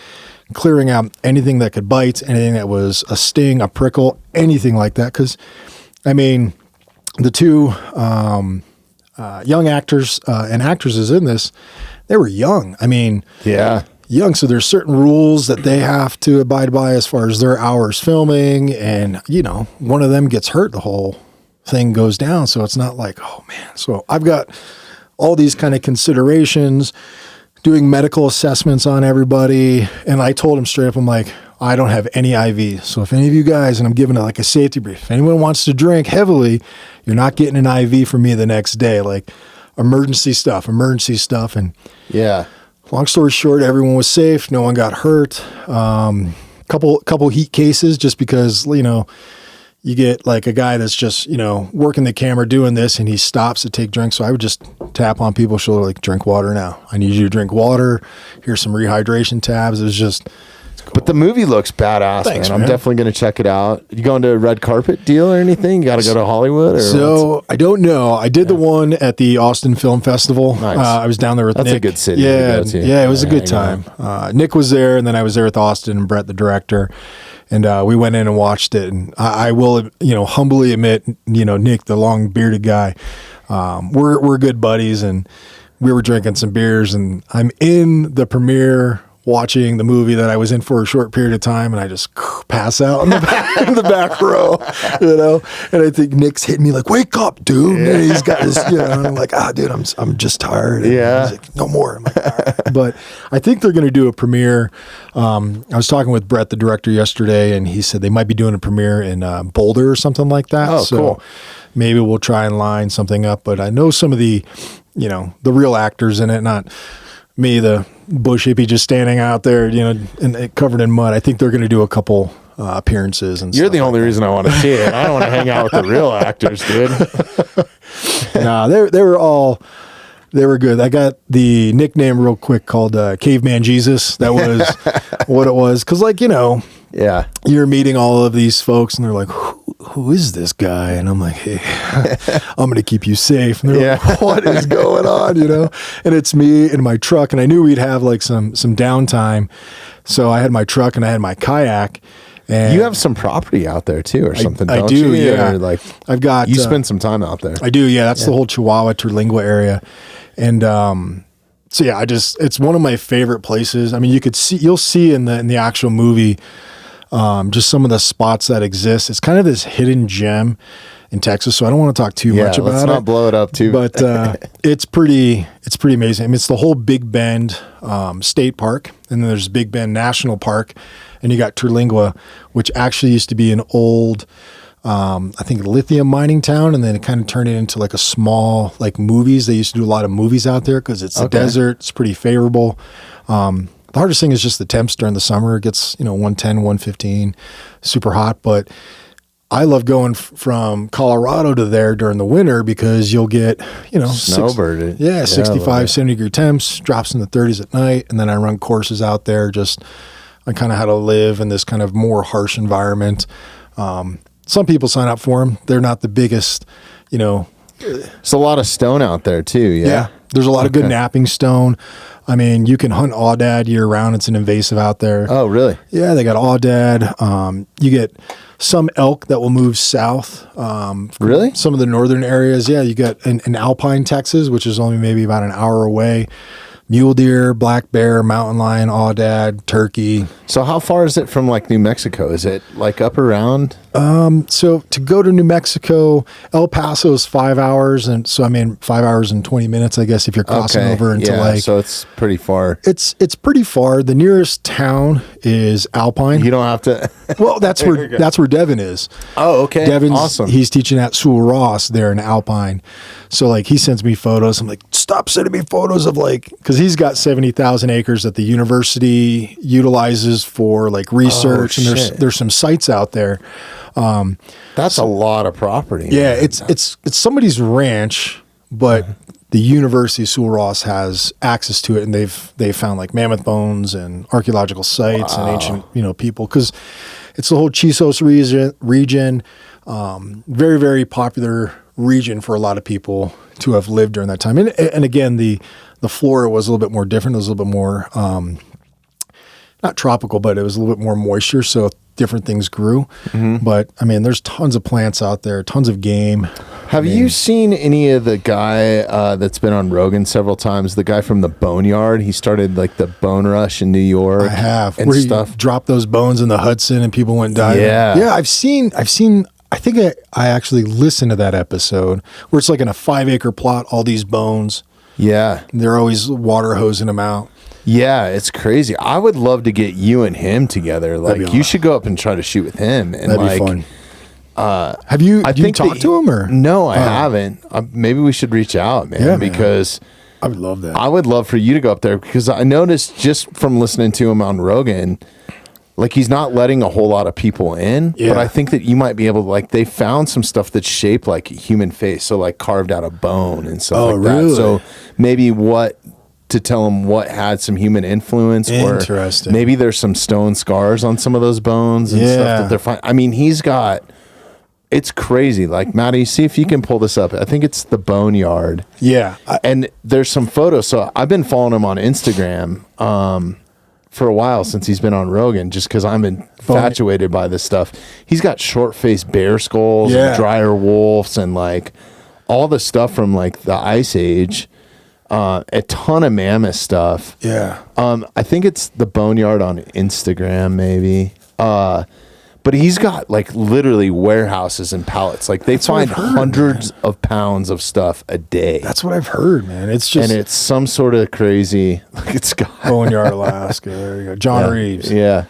clearing out anything that could bite, anything that was a sting, a prickle, anything like that. Because, the two young actors and actresses in this, they were young. Yeah. Young. So there's certain rules that they have to abide by as far as their hours filming. And, one of them gets hurt, the whole thing goes down. So it's not like, oh man. So I've got all these kind of considerations, doing medical assessments on everybody. And I told him straight up, I'm like, I don't have any IV. So if any of you guys, and I'm giving it like a safety brief, if anyone wants to drink heavily, you're not getting an IV from me the next day. Like emergency stuff. And Yeah. long story short, everyone was safe. No one got hurt. Couple heat cases just because, you get like a guy that's just, working the camera doing this and he stops to take drinks. So I would just tap on people's shoulder, like, drink water now. I need you to drink water. Here's some rehydration tabs. It was just. But the movie looks badass, Thanks, man. I'm man. definitely going to check it out. You going to a red carpet deal or anything? You got to go to Hollywood? Or So I don't know. I did the one at the Austin Film Festival. Nice. I was down there with That's Nick. a good city to Yeah, go to. yeah, it was a good Hang time. Nick was there, and then I was there with Austin and Brett, the director, and we went in and watched it. And I will, humbly admit, Nick, the long bearded guy, we're good buddies, and we were drinking some beers, and I'm in the premiere watching the movie that I was in for a short period of time, and I just pass out in the back row, you know. And I think Nick's hitting me like, "Wake up, dude!" Yeah. And he's got this, you know. And I'm like, dude, I'm just tired. And yeah. He's like, "No more." I'm like, all right. But I think they're going to do a premiere. I was talking with Brett, the director, yesterday, and he said they might be doing a premiere in Boulder or something like that. Oh, so cool. Maybe we'll try and line something up. But I know some of the, you know, the real actors in it, not me, the bush hippie just standing out there, you know, and covered in mud. I think they're going to do a couple appearances. And you're the only reason I want to see it. I don't want to hang out with the real actors, dude. Nah, they were good. I got the nickname real quick called Caveman Jesus. That was what it was. Because, like, you know, yeah, you're meeting all of these folks, and they're like, who is this guy? And I'm like, hey, I'm going to keep you safe. And they're like, what is going on, you know? And it's me in my truck, and I knew we'd have, like, some downtime. So I had my truck, and I had my kayak. And you have some property out there too, or something? I do, you? yeah. Or like, I've got. You spend some time out there. I do, yeah. That's the whole Chihuahua, Terlingua area, and so yeah, it's one of my favorite places. I mean, you'll see in the actual movie, just some of the spots that exist. It's kind of this hidden gem in Texas, so I don't want to talk too much about it. Let's not blow it up too. But it's pretty amazing. I mean, it's the whole Big Bend State Park, and then there's Big Bend National Park. And you got Terlingua, which actually used to be an old, I think, lithium mining town. And then it kind of turned it into like a small, like movies. They used to do a lot of movies out there because it's a desert. It's pretty favorable. The hardest thing is just the temps during the summer. It gets, 110, 115, super hot. But I love going from Colorado to there during the winter because you'll get, snowbird. 65, 70 degree temps, drops in the 30s at night. And then I run courses out there just on kind of how to live in this kind of more harsh environment. Some people sign up for them. They're not the biggest, There's a lot of stone out there too. Yeah. There's a lot of good napping stone. I mean, you can hunt aoudad year round. It's an invasive out there. Oh, really? Yeah, they got aoudad. You get some elk that will move south. Really? Some of the northern areas. Yeah, you got in Alpine, Texas, which is only maybe about an hour away. Mule deer, black bear, mountain lion, aoudad, turkey. So how far is it from like New Mexico? Is it like up around? So to go to New Mexico, El Paso is 5 hours. And so, 5 hours and 20 minutes, I guess, if you're crossing over into so it's pretty far. It's pretty far. The nearest town is Alpine. You don't have to. Well, that's where Devin is. Oh, okay. Devin's awesome. He's teaching at Sewell Ross there in Alpine. So like he sends me photos. I'm like, stop sending me photos of because he's got 70,000 acres that the university utilizes for like research, and there's some sites out there. That's a lot of property. Yeah, it's somebody's ranch, but the University of Sewell Ross has access to it, and they've found like mammoth bones and archaeological sites and ancient people, because it's the whole Chisos region, very, very popular region for a lot of people to have lived during that time. And again, the flora was a little bit more different. It was a little bit more not tropical, but it was a little bit more moisture, so different things grew. But there's tons of plants out there, tons of game. Have you seen any of the guy that's been on Rogan several times? The guy from the Boneyard. He started like the Bone Rush in New York. I have. And where stuff. He dropped those bones in the Hudson and people went diving. Yeah. I've seen. I think I actually listened to that episode where it's like in a 5-acre plot, all these bones. Yeah. They're always water hosing them out. Yeah, it's crazy. I would love to get you and him together. Like, you should go up and try to shoot with him. And that'd be fun. Have you talked to him or? No, I haven't. Maybe we should reach out, man, because I would love that. I would love for you to go up there, because I noticed just from listening to him on Rogan, like he's not letting a whole lot of people in, but I think that you might be able to, like, they found some stuff that's shaped like a human face. So like carved out of bone and stuff like that. So maybe to tell them what had some human influence. Interesting. Or maybe there's some stone scars on some of those bones and stuff that they're finding. It's crazy. Like, Maddie, see if you can pull this up. I think it's the Boneyard. Yeah. And there's some photos. So I've been following him on Instagram for a while, since he's been on Rogan, just because I'm infatuated by this stuff. He's got short-faced bear skulls and dryer wolves and like all the stuff from like the Ice Age. a ton of mammoth stuff. Yeah. I think it's the Boneyard on Instagram, maybe. But he's got like literally warehouses and pallets. Like they find hundreds of pounds of stuff a day. That's what I've heard, man. It's just, and it's some sort of crazy. Like it's got Boneyard, Alaska. There you go. John Reeves. Yeah.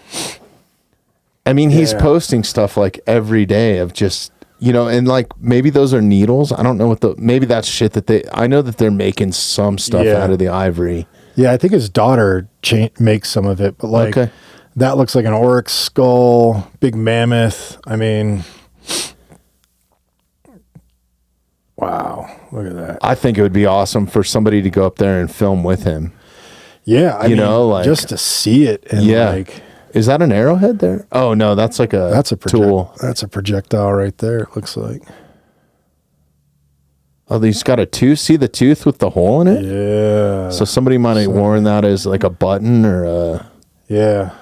I mean, he's posting stuff like every day of just, you know, and like maybe those are needles. I don't know what maybe that's shit that I know that they're making some stuff out of the ivory. Yeah, I think his daughter makes some of it, but like that looks like an oryx skull, big mammoth. I mean, wow, look at that. I think it would be awesome for somebody to go up there and film with him. Yeah, I mean, like just to see it and like. Is that an arrowhead there? Oh no, that's like a tool. That's a projectile right there. It looks like. Oh, he's got a tooth. See the tooth with the hole in it? Yeah. So somebody might have worn that as like a button or a. Yeah.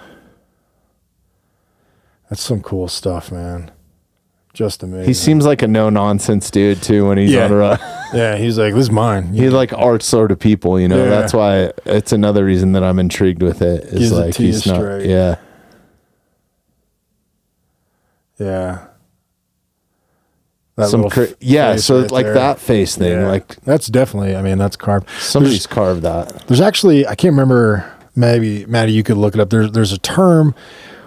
That's some cool stuff, man. Just amazing. He seems like a no nonsense dude too when he's on a run. Yeah, he's like, this is mine. He's like art sort of people, you know. That's why it's another reason that I'm intrigued with it. Is like he's not straight. Yeah. That so right like there. That face thing, like that's definitely. I mean, that's carved. Somebody's carved that. There's actually, I can't remember. Maybe Maddie, you could look it up. There's a term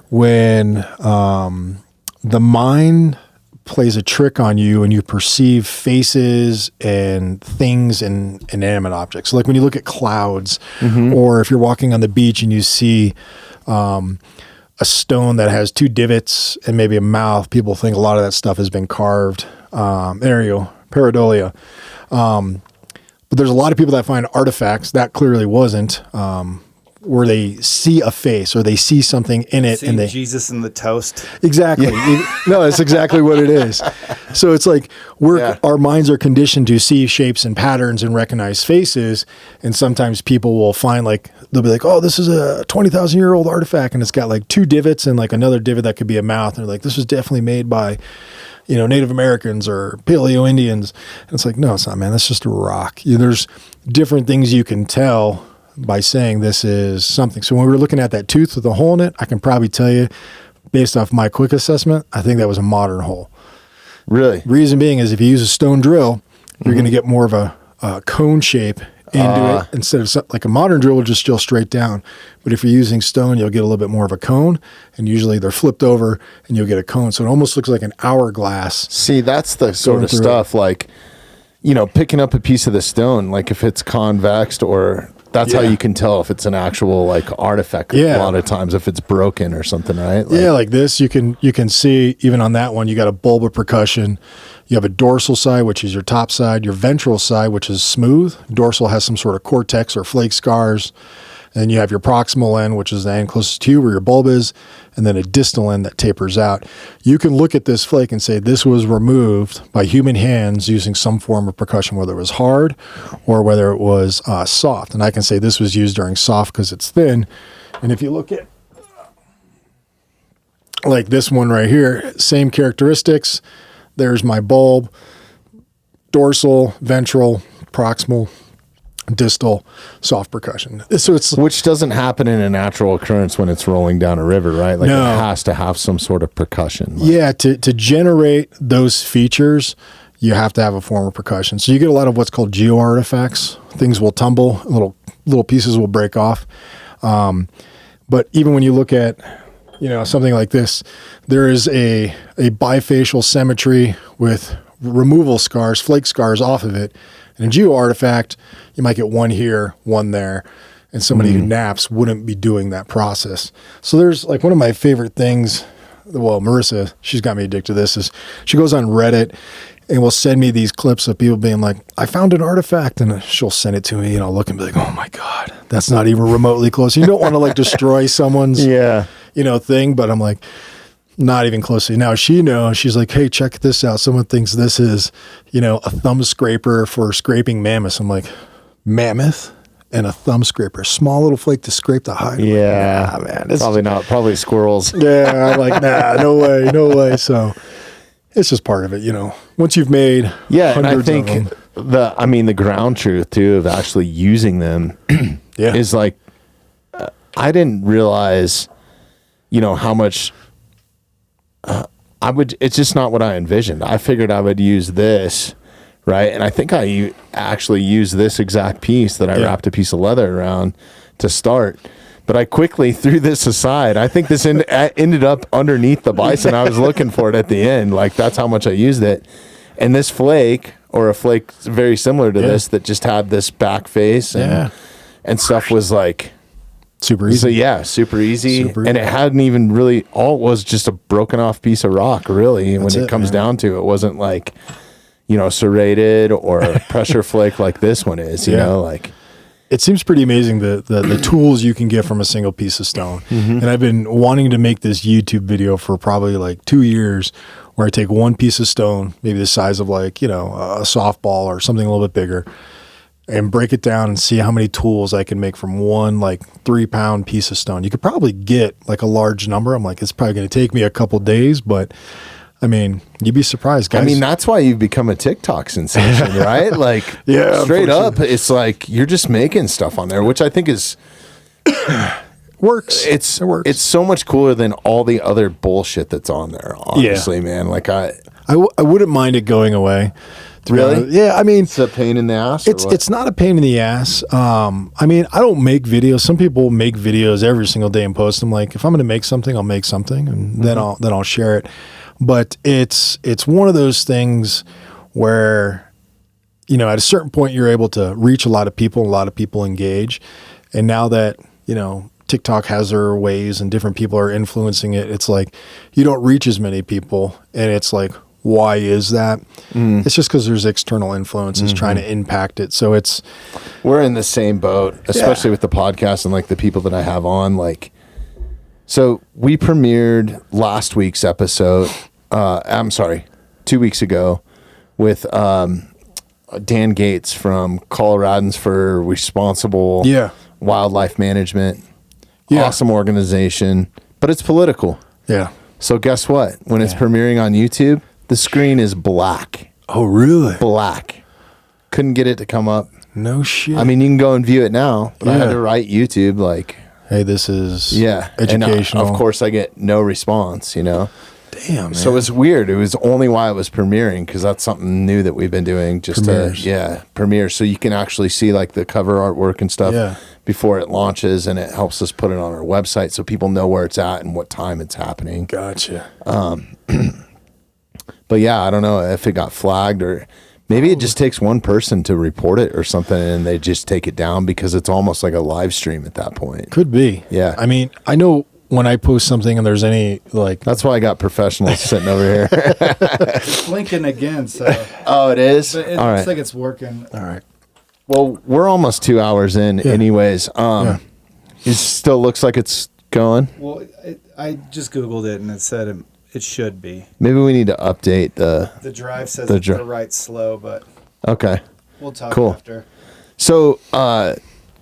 when the mind plays a trick on you and you perceive faces and things and inanimate objects. So like when you look at clouds or if you're walking on the beach and you see a stone that has two divots and maybe a mouth, people think a lot of that stuff has been carved. There you go, pareidolia. But there's a lot of people that find artifacts that clearly wasn't, where they see a face or they see something in it and they Jesus in the toast. Exactly. No, that's exactly what it is. So it's like our minds are conditioned to see shapes and patterns and recognize faces. And sometimes people will find like, they'll be like, oh, this is a 20,000-year-old artifact. And it's got like two divots and like another divot that could be a mouth. And they're like, this was definitely made by, you know, Native Americans or Paleo Indians. And it's like, no, it's not, man. That's just a rock. There's different things you can tell by saying this is something. So when we were looking at that tooth with a hole in it, I can probably tell you, based off my quick assessment, I think that was a modern hole. Really? Reason being is if you use a stone drill, you're going to get more of a cone shape into it instead of like a modern drill will just drill straight down. But if you're using stone, you'll get a little bit more of a cone, and usually they're flipped over and you'll get a cone. So it almost looks like an hourglass. See, that's the sort of stuff like, you know, picking up a piece of the stone, like if it's convexed or... That's how you can tell if it's an actual like artifact. A lot of times if it's broken or something, right? Like, like this, you can see even on that one, you got a bulb of percussion. You have a dorsal side, which is your top side, your ventral side, which is smooth. Dorsal has some sort of cortex or flake scars. And you have your proximal end, which is the end closest to you where your bulb is, and then a distal end that tapers out. You can look at this flake and say this was removed by human hands using some form of percussion, whether it was hard or whether it was soft. And I can say this was used during soft because it's thin. And if you look at like this one right here, same characteristics. There's my bulb, dorsal, ventral, proximal, distal, soft percussion. So it's which doesn't happen in a natural occurrence when it's rolling down a river, right? Like it has to have some sort of percussion. Like. To generate those features, you have to have a form of percussion. So you get a lot of what's called geo artifacts. Things will tumble, little pieces will break off. But even when you look at, you know, something like this, there is a bifacial symmetry with removal scars, flake scars off of it. And a geo artifact, you might get one here, one there, and somebody who naps wouldn't be doing that process. So there's like one of my favorite things, well, Marissa, she's got me addicted to this, is she goes on Reddit and will send me these clips of people being like, I found an artifact, and she'll send it to me, and I'll look and be like, oh my God, that's not even remotely close. You don't want to like destroy someone's, thing, but I'm like, not even closely. Now she knows, she's like, hey, check this out. Someone thinks this is, a thumb scraper for scraping mammoths. I'm like, mammoth and a thumb scraper, small little flake to scrape the hide. Yeah, like, man, it's probably squirrels. Yeah, I'm like, nah, no way. So it's just part of it, once you've made and I think of them. the ground truth too of actually using them is like, I didn't realize, how much it's just not what I envisioned. I figured I would use this, right? And I think I actually used this exact piece that I wrapped a piece of leather around to start. But I quickly threw this aside. I think this ended up underneath the bison. I was looking for it at the end. Like, that's how much I used it. And this flake, or a flake very similar to this, that just had this back face and stuff, was like... super easy. So super easy. And it hadn't even really... All it was just a broken off piece of rock, really. And when it comes down to it, it wasn't like, serrated or pressure flake like this one is, you know, like... It seems pretty amazing the tools you can get from a single piece of stone. And I've been wanting to make this YouTube video for probably like 2 years, where I take one piece of stone, maybe the size of like, a softball or something a little bit bigger, and break it down and see how many tools I can make from one like 3-pound piece of stone. You could probably get like a large number. I'm like, it's probably going to take me a couple days, but I mean, you'd be surprised, guys. I mean, that's why you've become a TikTok sensation, right? Like, straight up, it's like you're just making stuff on there, which I think is works. It works. It's so much cooler than all the other bullshit that's on there. Honestly, man. Like, I wouldn't mind it going away. Really? Yeah. I mean, it's a pain in the ass. It's not a pain in the ass. I mean, I don't make videos. Some people make videos every single day and post them. Like, if I'm going to make something, I'll make something, and then I'll share it. But it's one of those things where, at a certain point you're able to reach a lot of people, engage. And now that, TikTok has their ways and different people are influencing it, it's like you don't reach as many people. And it's like, why is that? It's just because there's external influences trying to impact it. So we're in the same boat, especially with the podcast and like the people that I have on. Like, so we premiered last week's episode. 2 weeks ago with Dan Gates from Coloradans for Responsible Wildlife Management. Awesome organization, but it's political. Yeah. So guess what? When it's premiering on YouTube, the screen is black. Oh, really? Black. Couldn't get it to come up. No shit. I mean, you can go and view it now, but I had to write YouTube like, hey, this is And educational. of course, I get no response, Damn, man. So it's weird. It was only why it was premiering, because that's something new that we've been doing. Just premiere. So you can actually see like the cover artwork and stuff before it launches, and it helps us put it on our website so people know where it's at and what time it's happening. Gotcha. But I don't know if it got flagged, or maybe it just takes one person to report it or something, and they just take it down because it's almost like a live stream at that point. Could be. Yeah. I mean, I know when I post something and there's any like... That's why I got professionals sitting over here. It's blinking again, so... Oh, it is? It All looks right. like it's working. All right. Well, we're almost 2 hours in anyways. It still looks like it's going? Well, I just Googled it and it said it should be. Maybe we need to update the... The drive says it's the right slow, but... Okay. We'll talk after. So,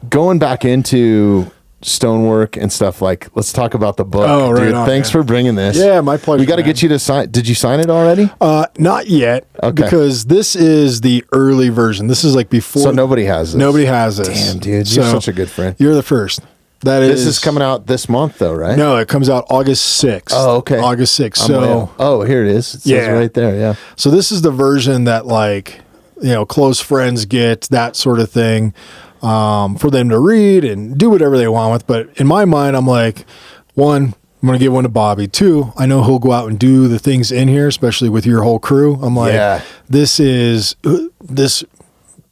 going back into stonework and stuff, like, let's talk about the book. Oh, right. Dude, thanks for bringing this. Yeah, my pleasure. We got to get you to sign. Did you sign it already? Not yet. Okay. Because this is the early version. This is like before. So nobody has this. Nobody has this. Damn, dude. You're such a good friend. You're the first. This is coming out this month, though, right? No, it comes out August 6th. Oh, okay. August 6th. So, here it is. It says right there, yeah. So this is the version that, like, close friends get, that sort of thing, for them to read and do whatever they want with. But in my mind, I'm like, one, I'm going to give one to Bobby. Two, I know he'll go out and do the things in here, especially with your whole crew. I'm like,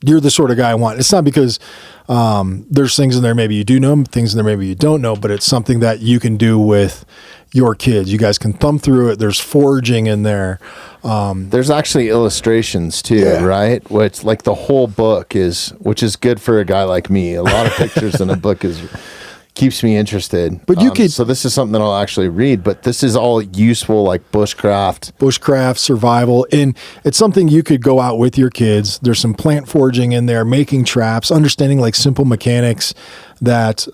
you're the sort of guy I want. It's not because there's things in there maybe you do know, things in there maybe you don't know, but it's something that you can do with your kids. You guys can thumb through it. There's foraging in there. There's actually illustrations too, right? Which, like, the whole book is, which is good for a guy like me. A lot of pictures in a book keeps me interested. But you could. So this is something that I'll actually read. But this is all useful, like bushcraft, survival, and it's something you could go out with your kids. There's some plant foraging in there, making traps, understanding like simple mechanics that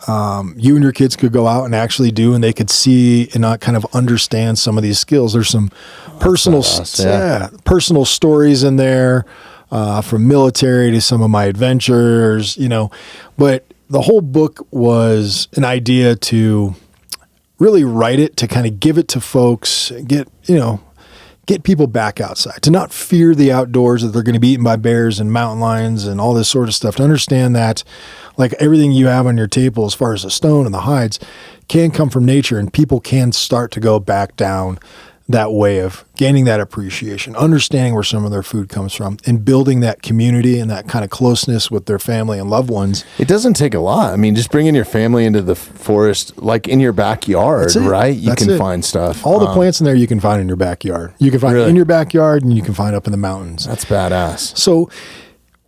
you and your kids could go out and actually do, and they could see and not kind of understand some of these skills. There's some personal stories in there. from military to some of my adventures, but the whole book was an idea to really write it, to kind of give it to folks, get people back outside, to not fear the outdoors, that they're going to be eaten by bears and mountain lions and all this sort of stuff, to understand that like everything you have on your table as far as the stone and the hides can come from nature, and people can start to go back down that way of gaining that appreciation, understanding where some of their food comes from, and building that community and that kind of closeness with their family and loved ones. It doesn't take a lot. I mean, just bringing your family into the forest, like in your backyard, right? You can find stuff. All the plants in there you can find in your backyard. You can find in your backyard, and you can find up in the mountains. That's badass. So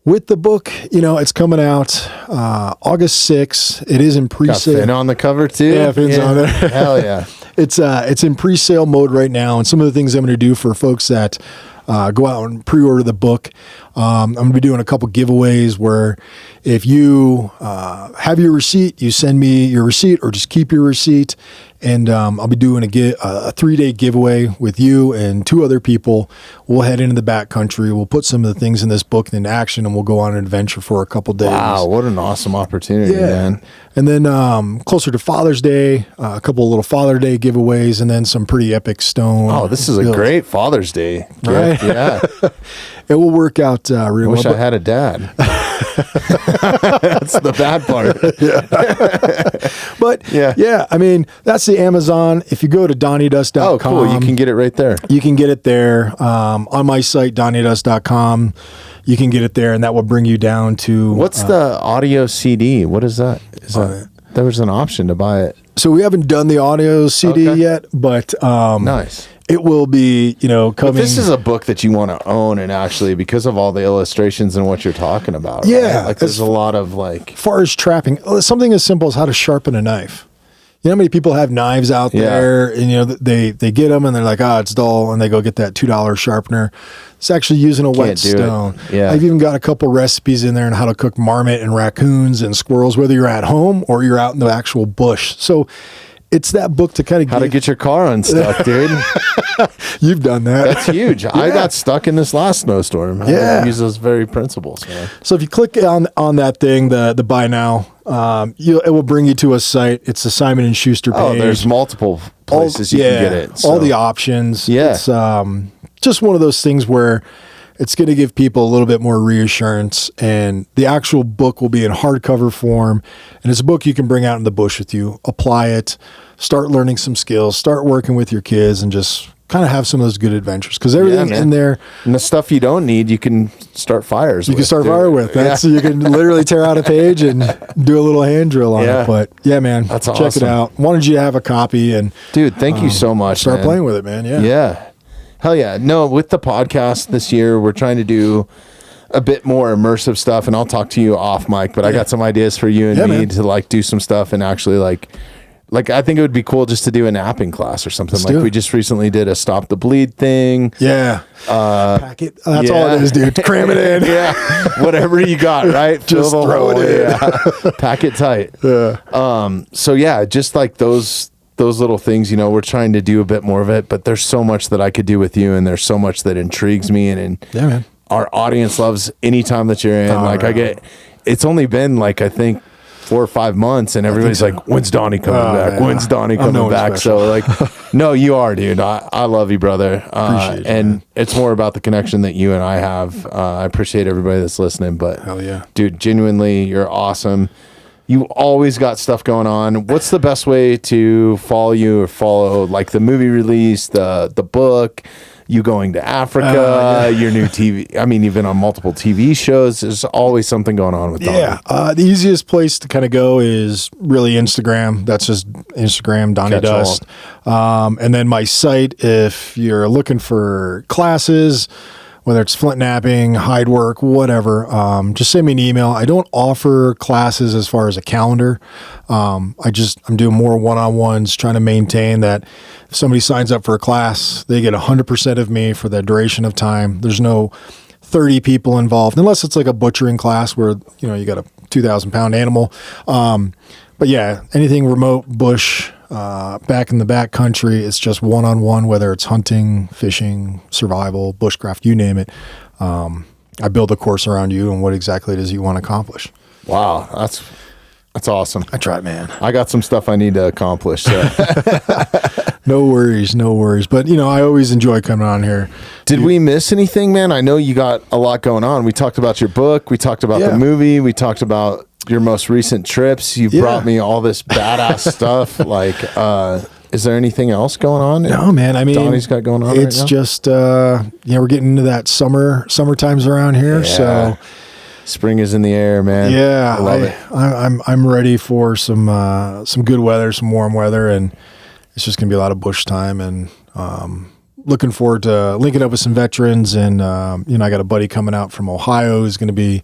with the book, it's coming out August 6th. It is in pre-sale. Got Finn on the cover too? Yeah, Finn's on there. Hell yeah. It's in pre-sale mode right now, and some of the things I'm going to do for folks that go out and pre-order the book, I'm going to be doing a couple giveaways where if you have your receipt, you send me your receipt, or just keep your receipt, and I'll be doing a 3-day giveaway with you and 2 other people. We'll head into the backcountry. We'll put some of the things in this book into action, and we'll go on an adventure for a couple days. Wow, what an awesome opportunity, man. And then closer to Father's Day, a couple of little Father Day giveaways, and then some pretty epic stone. Oh, this is a great Father's Day gift. Right? Yeah. It will work out really well. I wish I had a dad. That's the bad part. But yeah, I mean, that's the Amazon. If you go to DonnyDust.com. Oh, cool. You can get it right there. You can get it there. On my site, DonnyDust.com. You can get it there, and that will bring you down to... What's the audio CD? What is that? There was an option to buy it. So we haven't done the audio CD yet, but... nice. It will be, coming... But this is a book that you want to own, and actually, because of all the illustrations and what you're talking about. Yeah. Right? Like, there's a lot of, like... As far as trapping, something as simple as how to sharpen a knife. You know how many people have knives out there, and, they get them, and they're like, it's dull, and they go get that $2 sharpener. It's actually using a whetstone. Yeah. I've even got a couple recipes in there on how to cook marmot and raccoons and squirrels, whether you're at home or you're out in the actual bush. So... it's that book to kind of how to get your car unstuck, dude. You've done that. That's huge. Yeah. I got stuck in this last snowstorm. I use those very principles. Man. So if you click on that thing, the buy now, it will bring you to a site. It's the Simon & Schuster page. Oh, there's multiple places you can get it. So. All the options. Yeah. It's just one of those things where it's going to give people a little bit more reassurance, and the actual book will be in hardcover form, and it's a book you can bring out in the bush with you, apply it, start learning some skills, start working with your kids, and just kind of have some of those good adventures, because everything in there, and the stuff you don't need, you can start fires. You can start fire with that, so you can literally tear out a page and do a little hand drill on it. But yeah, man, that's check it out. Wanted you to have a copy, and dude, thank you so much. Start playing with it, man. Yeah. Hell yeah. No, with the podcast this year, we're trying to do a bit more immersive stuff, and I'll talk to you off mic, but I got some ideas for you and me to like do some stuff and actually like I think it would be cool just to do a napping class or something. Like we just recently did a Stop the Bleed thing. Yeah. Pack it. That's all it is, dude. Cram it in. Whatever you got, right? Just throw it in. Yeah. Pack it tight. Yeah. So yeah, just like those little things, we're trying to do a bit more of it, but there's so much that I could do with you, and there's so much that intrigues me, and man, our audience loves any time that you're in. It's only been I think 4 or 5 months, and everybody's like, when's Donny coming back? Yeah. When's Donny coming back? Special. So no, you are, dude. I love you, brother. Appreciate it, and man. It's more about the connection that you and I have. I appreciate everybody that's listening, but hell yeah, dude, genuinely, you're awesome. You always got stuff going on. What's the best way to follow you, or follow like the movie release, the book, you going to Africa, your new TV? I mean, you've been on multiple TV shows. There's always something going on with Donny. Yeah. The easiest place to kind of go is really Instagram. That's just Instagram, Donny Dust. And then my site, if you're looking for classes, whether it's flint napping, hide work, whatever, just send me an email. I don't offer classes as far as a calendar. I'm doing more one-on-ones, trying to maintain that if somebody signs up for a class, they get 100% of me for the duration of time. There's no 30 people involved, unless it's like a butchering class where, you got a 2,000-pound animal. But yeah, anything remote, bush, back in the back country, it's just one-on-one, whether it's hunting, fishing, survival, bushcraft, you name it. I build a course around you and what exactly it is you want to accomplish. Wow, that's awesome. I try, man. I got some stuff I need to accomplish. So. No worries. But, I always enjoy coming on here. Did we miss anything, man? I know you got a lot going on. We talked about your book. We talked about the movie. We talked about your most recent trips. You brought me all this badass stuff. Like, is there anything else going on? No, man. I mean, Donnie's got going on. It's just, we're getting into that summer times around here. Yeah. So spring is in the air, man. Yeah, I love it. I'm ready for some good weather, some warm weather, and it's just gonna be a lot of bush time. And looking forward to linking up with some veterans. And I got a buddy coming out from Ohio who's gonna be.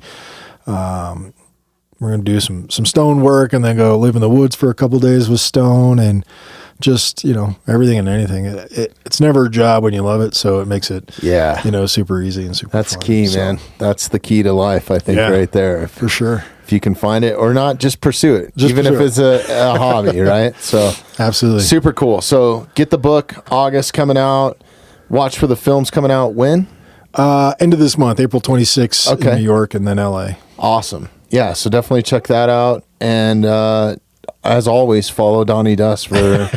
We're gonna do some stone work and then go live in the woods for a couple of days with stone and just everything and anything. It's never a job when you love it, so it makes it super easy and super. That's fun. key, man. That's the key to life, I think, right there. For sure. If you can find it or not, just pursue it, even if it's a hobby, right? So absolutely super cool. So get the book. August coming out. Watch for the films coming out when? End of this month, April 26th in New York and then LA. Awesome. Yeah, so definitely check that out. And as always, follow Donny Dust for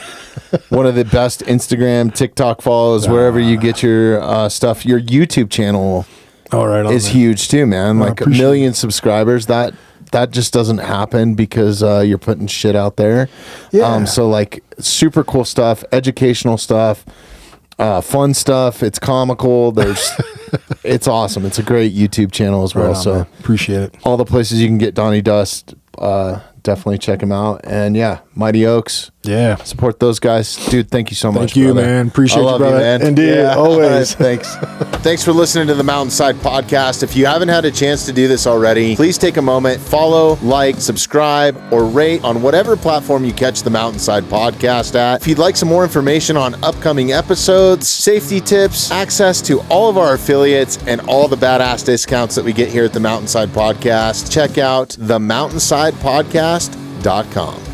one of the best Instagram, TikTok follows, wherever you get your stuff. Your YouTube channel is huge too, man. Like 1 million subscribers. That just doesn't happen because you're putting shit out there. Yeah. So like super cool stuff, educational stuff. Fun stuff. It's comical. It's awesome. It's a great YouTube channel as well. So man. Appreciate it. All the places you can get Donny Dust, definitely check him out. And Mighty Oaks. Yeah. Support those guys. Dude, thank you so much. Thank you, brother. Man. Appreciate you, brother. Man. Indeed. Always. Thanks. Thanks for listening to the Mountainside Podcast. If you haven't had a chance to do this already, please take a moment, follow, like, subscribe, or rate on whatever platform you catch the Mountainside Podcast at. If you'd like some more information on upcoming episodes, safety tips, access to all of our affiliates, and all the badass discounts that we get here at the Mountainside Podcast, check out themountainsidepodcast.com.